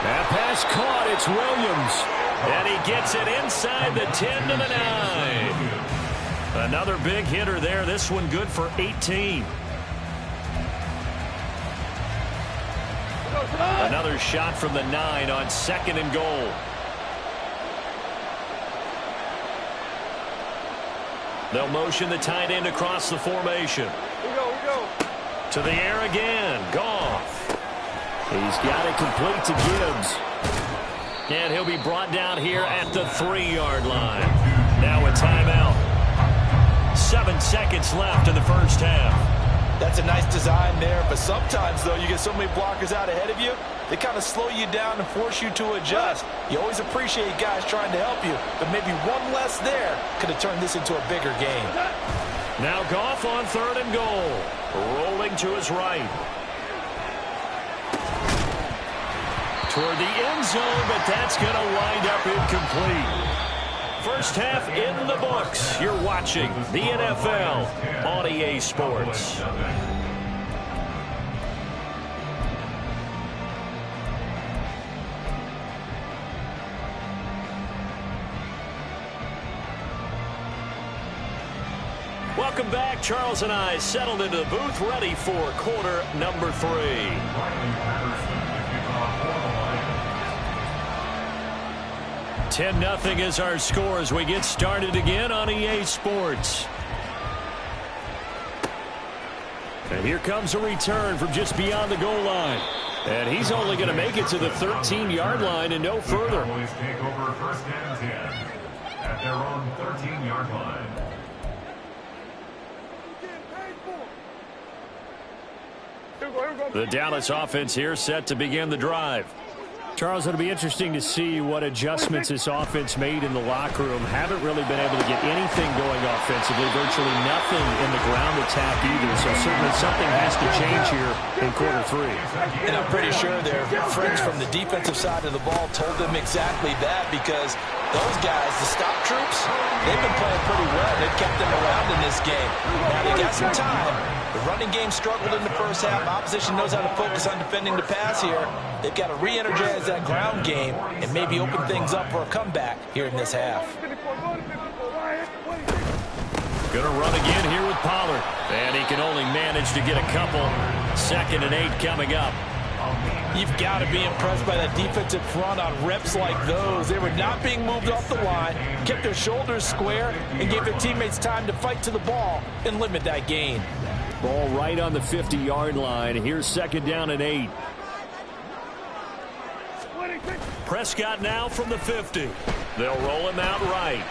That pass caught. It's Williams. And he gets it inside the 10 to the 9. Another big hitter there. This one good for 18. Another shot from the 9 on 2nd and goal. They'll motion the tight end across the formation. We go. To the air again. Goff. He's got it complete to Gibbs. And he'll be brought down here at the 3-yard line. Now a timeout. 7 seconds left in the first half. That's a nice design there, but sometimes, though, you get so many blockers out ahead of you, they kind of slow you down and force you to adjust. You always appreciate guys trying to help you, but maybe one less there could have turned this into a bigger game. Now Goff on 3rd and goal. Rolling to his right. Toward the end zone, but that's going to wind up incomplete. First half in the books. You're watching the NFL on EA Sports. Welcome back. Charles and I settled into the booth, ready for quarter number 3. 10-0 is our score as we get started again on EA Sports. And here comes a return from just beyond the goal line. And he's only going to make it to the 13-yard line and no further. Cowboys take over 1st and 10 at their own 13-yard line. The Dallas offense here set to begin the drive. Charles, it'll be interesting to see what adjustments this offense made in the locker room. Haven't really been able to get anything going offensively, virtually nothing in the ground attack either. So certainly something has to change here in quarter 3. And I'm pretty sure their friends from the defensive side of the ball told them exactly that, because those guys, the stop troops, they've been playing pretty well. They've kept them around in this game. Now they got some time. The running game struggled in the first half. Opposition knows how to focus on defending the pass here. They've got to re-energize that ground game and maybe open things up for a comeback here in this half. Going to run again here with Pollard. And he can only manage to get a couple. 2nd and 8 coming up. You've got to be impressed by that defensive front on reps like those. They were not being moved off the line, kept their shoulders square, and gave their teammates time to fight to the ball and limit that gain. Ball right on the 50-yard line. Here's 2nd down and 8. Prescott now from the 50. They'll roll him out right.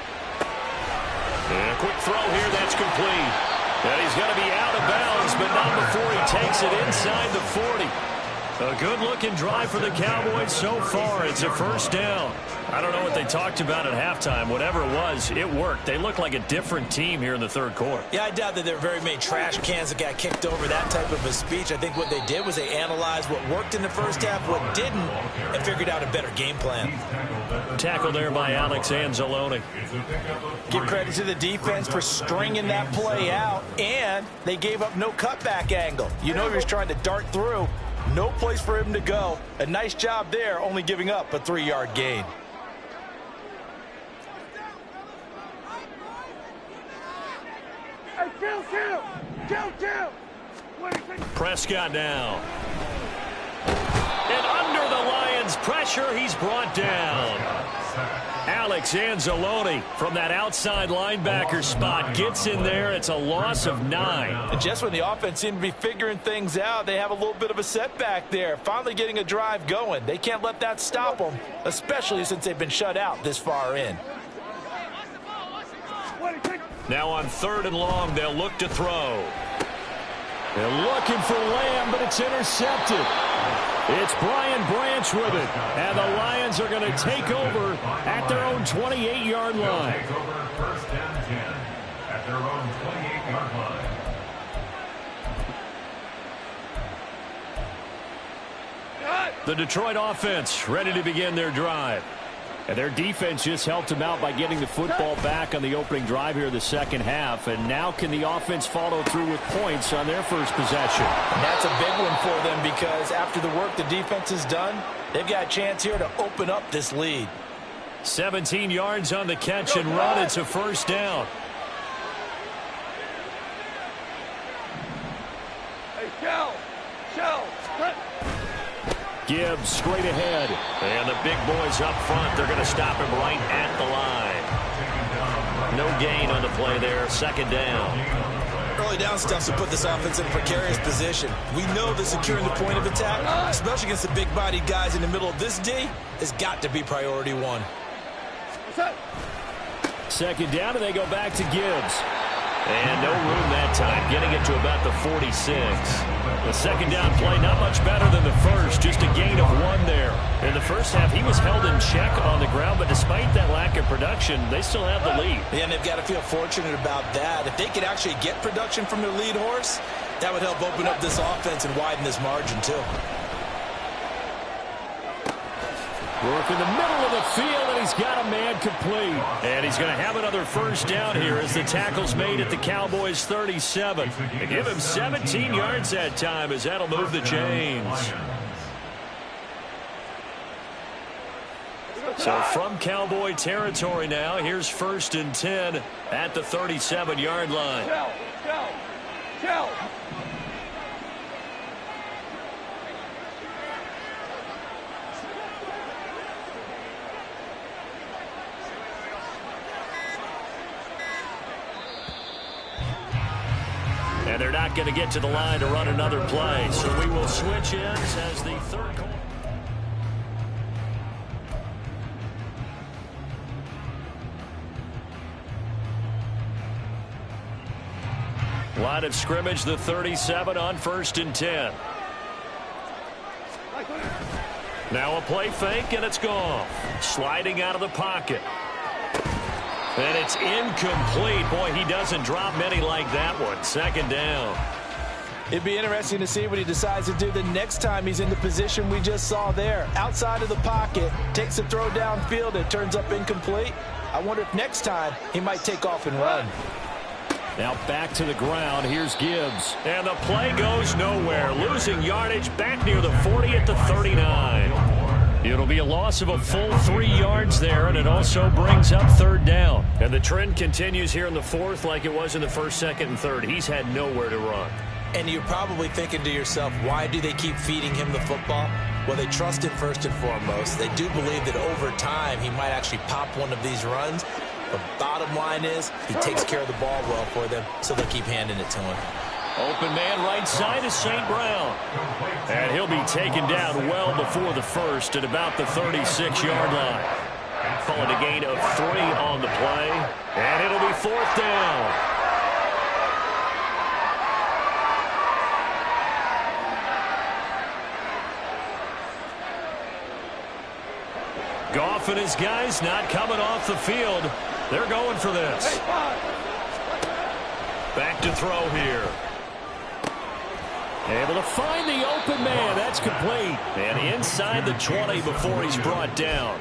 And a quick throw here, that's complete. And he's going to be out of bounds, but not before he takes it inside the 40. A good-looking drive for the Cowboys so far. It's a first down. I don't know what they talked about at halftime. Whatever it was, it worked. They look like a different team here in the 3rd quarter. Yeah, I doubt that there are very many trash cans that got kicked over, that type of a speech. I think what they did was they analyzed what worked in the first half, what didn't, and figured out a better game plan. Tackle there by Alex Anzalone. Give credit to the defense for stringing that play out, and they gave up no cutback angle. You know he was trying to dart through. No place for him to go. A nice job there, only giving up a 3-yard gain. Prescott now. And under the Lions' pressure. He's brought down. Alex Anzalone from that outside linebacker spot gets in there. It's a loss of 9. And just when the offense seemed to be figuring things out, they have a little bit of a setback there. Finally getting a drive going. They can't let that stop them, especially since they've been shut out this far in. Now on 3rd and long, they'll look to throw. They're looking for Lamb, but it's intercepted. It's Brian Branch with it. And the Lions are going to take over at their own 28-yard line. Take over 1st and 10 at their own 28-yard line. The Detroit offense ready to begin their drive. And their defense just helped them out by getting the football back on the opening drive here in the second half. And now can the offense follow through with points on their first possession? And that's a big one for them because after the work the defense has done, they've got a chance here to open up this lead. 17 yards on the catch and run. It's a first down. Hey, Shell. Gibbs straight ahead. And the big boys up front, they're going to stop him right at the line. No gain on the play there. Second down. Early down stuff to put this offense in a precarious position. We know that securing the point of attack, especially against the big-bodied guys in the middle of this D, has got to be priority 1. Second down, and they go back to Gibbs. And no room that time, getting it to about the 46. The second down play, not much better than the first, just a gain of 1 there. In the first half, he was held in check on the ground, but despite that lack of production, they still have the lead. Yeah, and they've got to feel fortunate about that. If they could actually get production from their lead horse, that would help open up this offense and widen this margin, too. Work in the middle of the field, and he's got a man complete. And he's going to have another first down here as the tackle's made at the Cowboys' 37. They give him 17 yards that time as that'll move the chains. So from Cowboy territory now, here's 1st and 10 at the 37-yard line. Shell. And they're not going to get to the line to run another play. So we will switch ends as the third quarter. Line of scrimmage, the 37 on 1st and 10. Now a play fake, and it's gone. Sliding out of the pocket. And it's incomplete. Boy, he doesn't drop many like that one. Second down. It'd be interesting to see what he decides to do the next time he's in the position we just saw there. Outside of the pocket, takes a throw downfield, it turns up incomplete. I wonder if next time he might take off and run. Now back to the ground. Here's Gibbs. And the play goes nowhere. Losing yardage back near the 40 at the 39. It'll be a loss of a full 3 yards there, and it also brings up 3rd down. And the trend continues here in the 4th like it was in the 1st, 2nd, and 3rd. He's had nowhere to run. And you're probably thinking to yourself, why do they keep feeding him the football? Well, they trust him first and foremost. They do believe that over time he might actually pop one of these runs. The bottom line is he takes care of the ball well for them, so they'll keep handing it to him. Open man right side is St. Brown. And he'll be taken down well before the first at about the 36-yard line. Call it a gain of 3 on the play. And it'll be 4th down. Goff and his guys not coming off the field. They're going for this. Back to throw here. Able to find the open man. That's complete. And inside the 20 before he's brought down.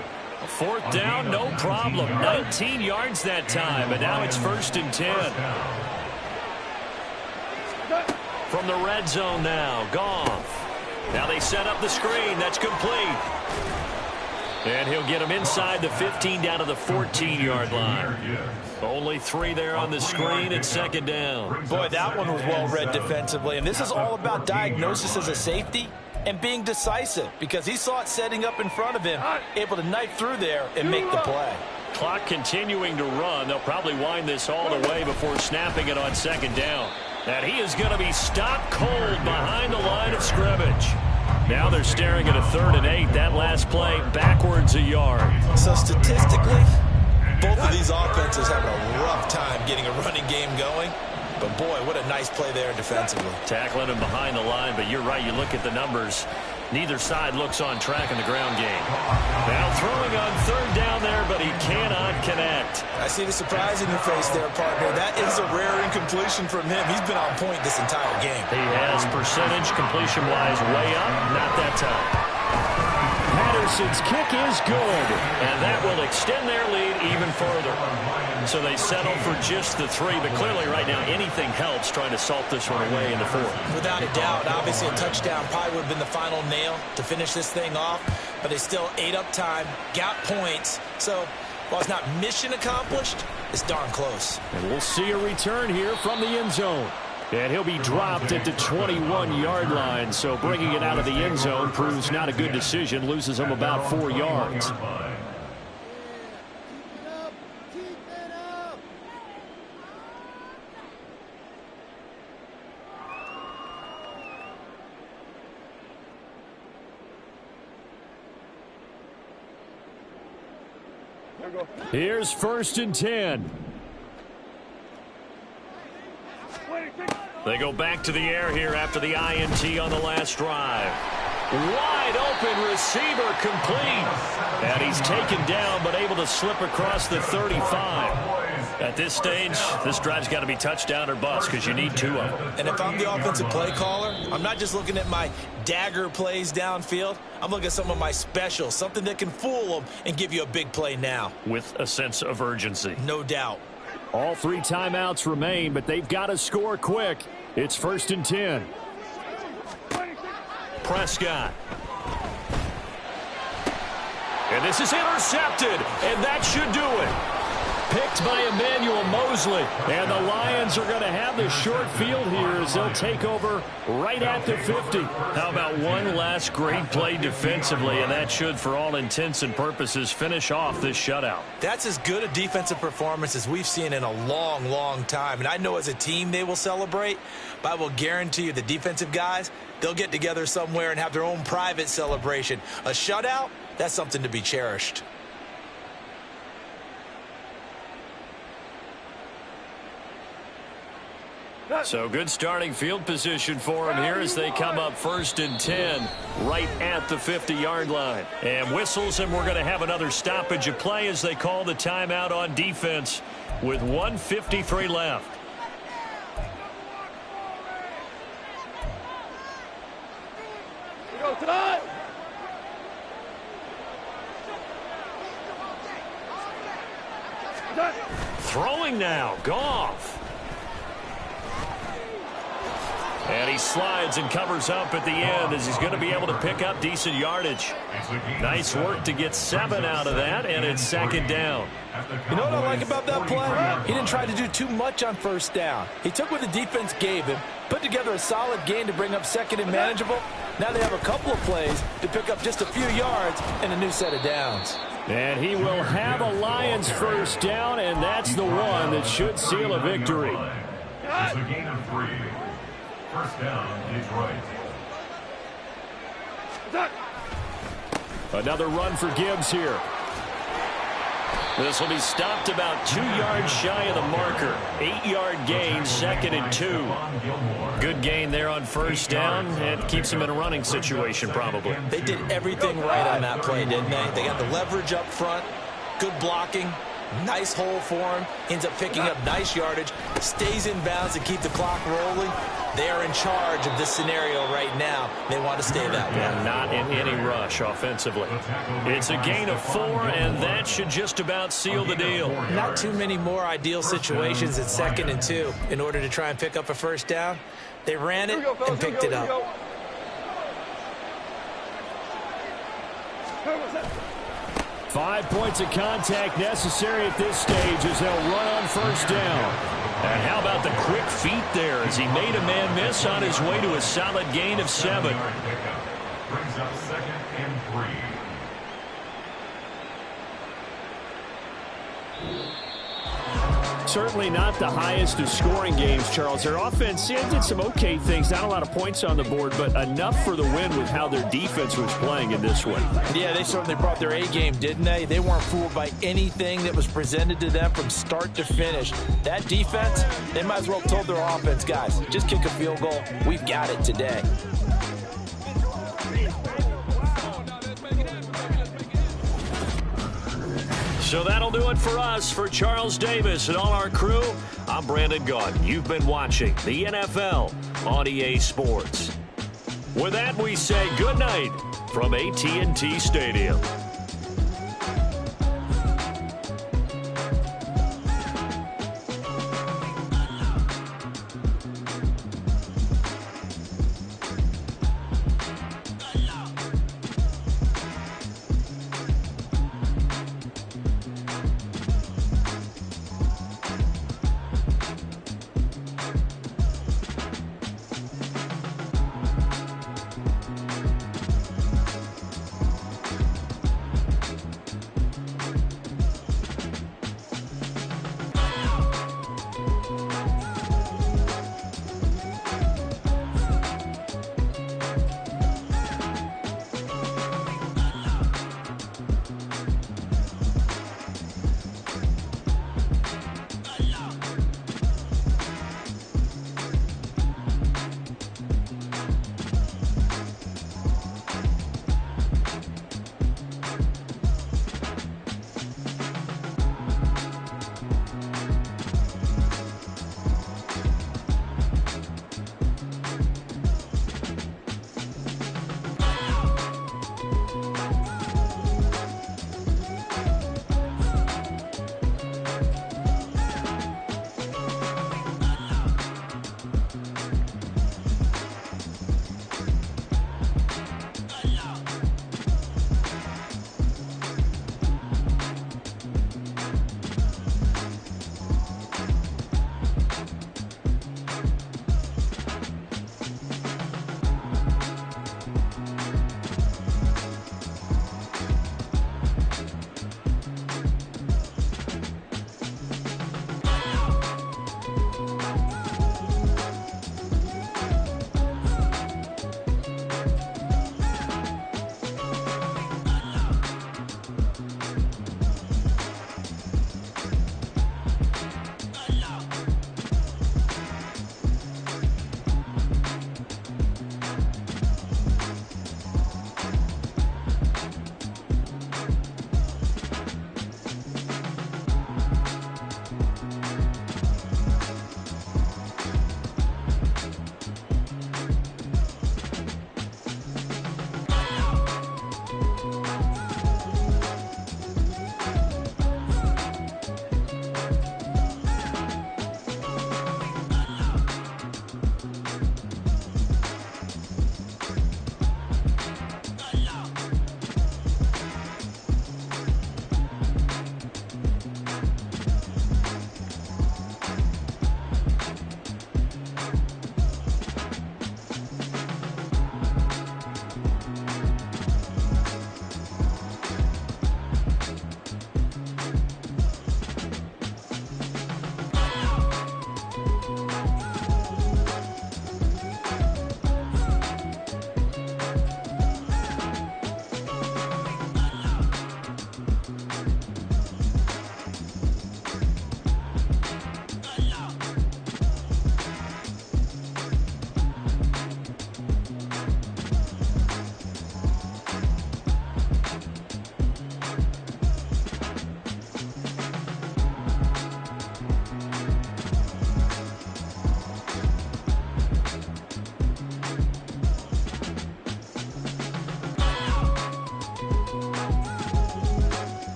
4th down, no problem. 19 yards that time. And now it's 1st and 10. From the red zone now, Goff. Now they set up the screen. That's complete. And he'll get him inside the 15 down to the 14-yard line. Only 3 there on the screen at 2nd down. Boy, that one was well read defensively. And this is all about diagnosis as a safety. and being decisive because he saw it setting up in front of him, able to knife through there and make the play. Clock continuing to run. They'll probably wind this all the way before snapping it on second down. And he is going to be stopped cold behind the line of scrimmage. Now they're staring at a 3rd and 8. That last play backwards a yard. So statistically, both of these offenses having a rough time getting a running game going. But, boy, what a nice play there defensively. Tackling him behind the line, but you're right. You look at the numbers. Neither side looks on track in the ground game. Now throwing on 3rd down there, but he cannot connect. I see the surprise in your face there, partner. That is a rare incompletion from him. He's been on point this entire game. He has percentage completion-wise way up. Not that time. Patterson's kick is good, and that will extend their lead even further. So they settle for just the 3, but clearly right now anything helps trying to salt this one away in the 4th. Without a doubt, obviously a touchdown probably would have been the final nail to finish this thing off, but they still ate up time, got points. So while it's not mission accomplished, it's darn close. And we'll see a return here from the end zone. And he'll be dropped at the 21-yard line, so bringing it out of the end zone proves not a good decision, loses him about 4 yards. Here's 1st and 10. They go back to the air here after the INT on the last drive. Wide open receiver complete. And he's taken down but able to slip across the 35. At this stage, this drive's got to be touchdown or bust because you need 2 of them. And if I'm the offensive play caller, I'm not just looking at my dagger plays downfield. I'm looking at some of my specials, something that can fool them and give you a big play now. With a sense of urgency. No doubt. All 3 timeouts remain, but they've got to score quick. It's 1st and 10. Prescott. And this is intercepted, and that should do it. Picked by Emmanuel Mosley. And the Lions are going to have the short field here as they'll take over right at the 50. How about one last great play defensively, and that should, for all intents and purposes, finish off this shutout. That's as good a defensive performance as we've seen in a long, long time. And I know as a team they will celebrate, but I will guarantee you the defensive guys, they'll get together somewhere and have their own private celebration. A shutout, that's something to be cherished. So good starting field position for them here as they come up 1st and 10 right at the 50-yard line. And whistles, and we're going to have another stoppage of play as they call the timeout on defense with 1:53 left. Go tonight. Throwing now, Goff. And he slides and covers up at the end as he's going to be able to pick up decent yardage. Nice work to get 7 out of that, and it's 2nd down. You know what I like about that play? He didn't try to do too much on 1st down. He took what the defense gave him, put together a solid gain to bring up 2nd and manageable. Now they have a couple of plays to pick up just a few yards and a new set of downs. And he will have a Lions 1st down, and that's the one that should seal a victory. It's a gain of 3. 1st down, Detroit. Another run for Gibbs here. This will be stopped about 2 yards shy of the marker. 8-yard gain, 2nd and 2. Good gain there on 1st down, and keeps him in a running situation probably. They did everything right on that play, didn't they? They got the leverage up front, good blocking, nice hole for him, ends up picking up nice yardage, stays in bounds to keep the clock rolling. They are in charge of this scenario right now. They want to stay that way. And not in any rush offensively. It's a gain of 4, and that should just about seal the deal. Not too many more ideal situations at 2nd and 2 in order to try and pick up a 1st down. They ran it and picked it up. 5 points of contact necessary at this stage as they'll run on 1st down. And how about the quick feet there as he made a man miss on his way to a solid gain of 7. Brings up 2nd and 3. Certainly not the highest of scoring games, Charles. Their offense did some okay things. Not a lot of points on the board, but enough for the win with how their defense was playing in this one. Yeah, they certainly brought their A game, didn't they? They weren't fooled by anything that was presented to them from start to finish. That defense, they might as well have told their offense, guys, just kick a field goal. We've got it today. So that'll do it for us. For Charles Davis and all our crew, I'm Brandon Gaudin. You've been watching the NFL on EA Sports. With that, we say good night from AT&T Stadium.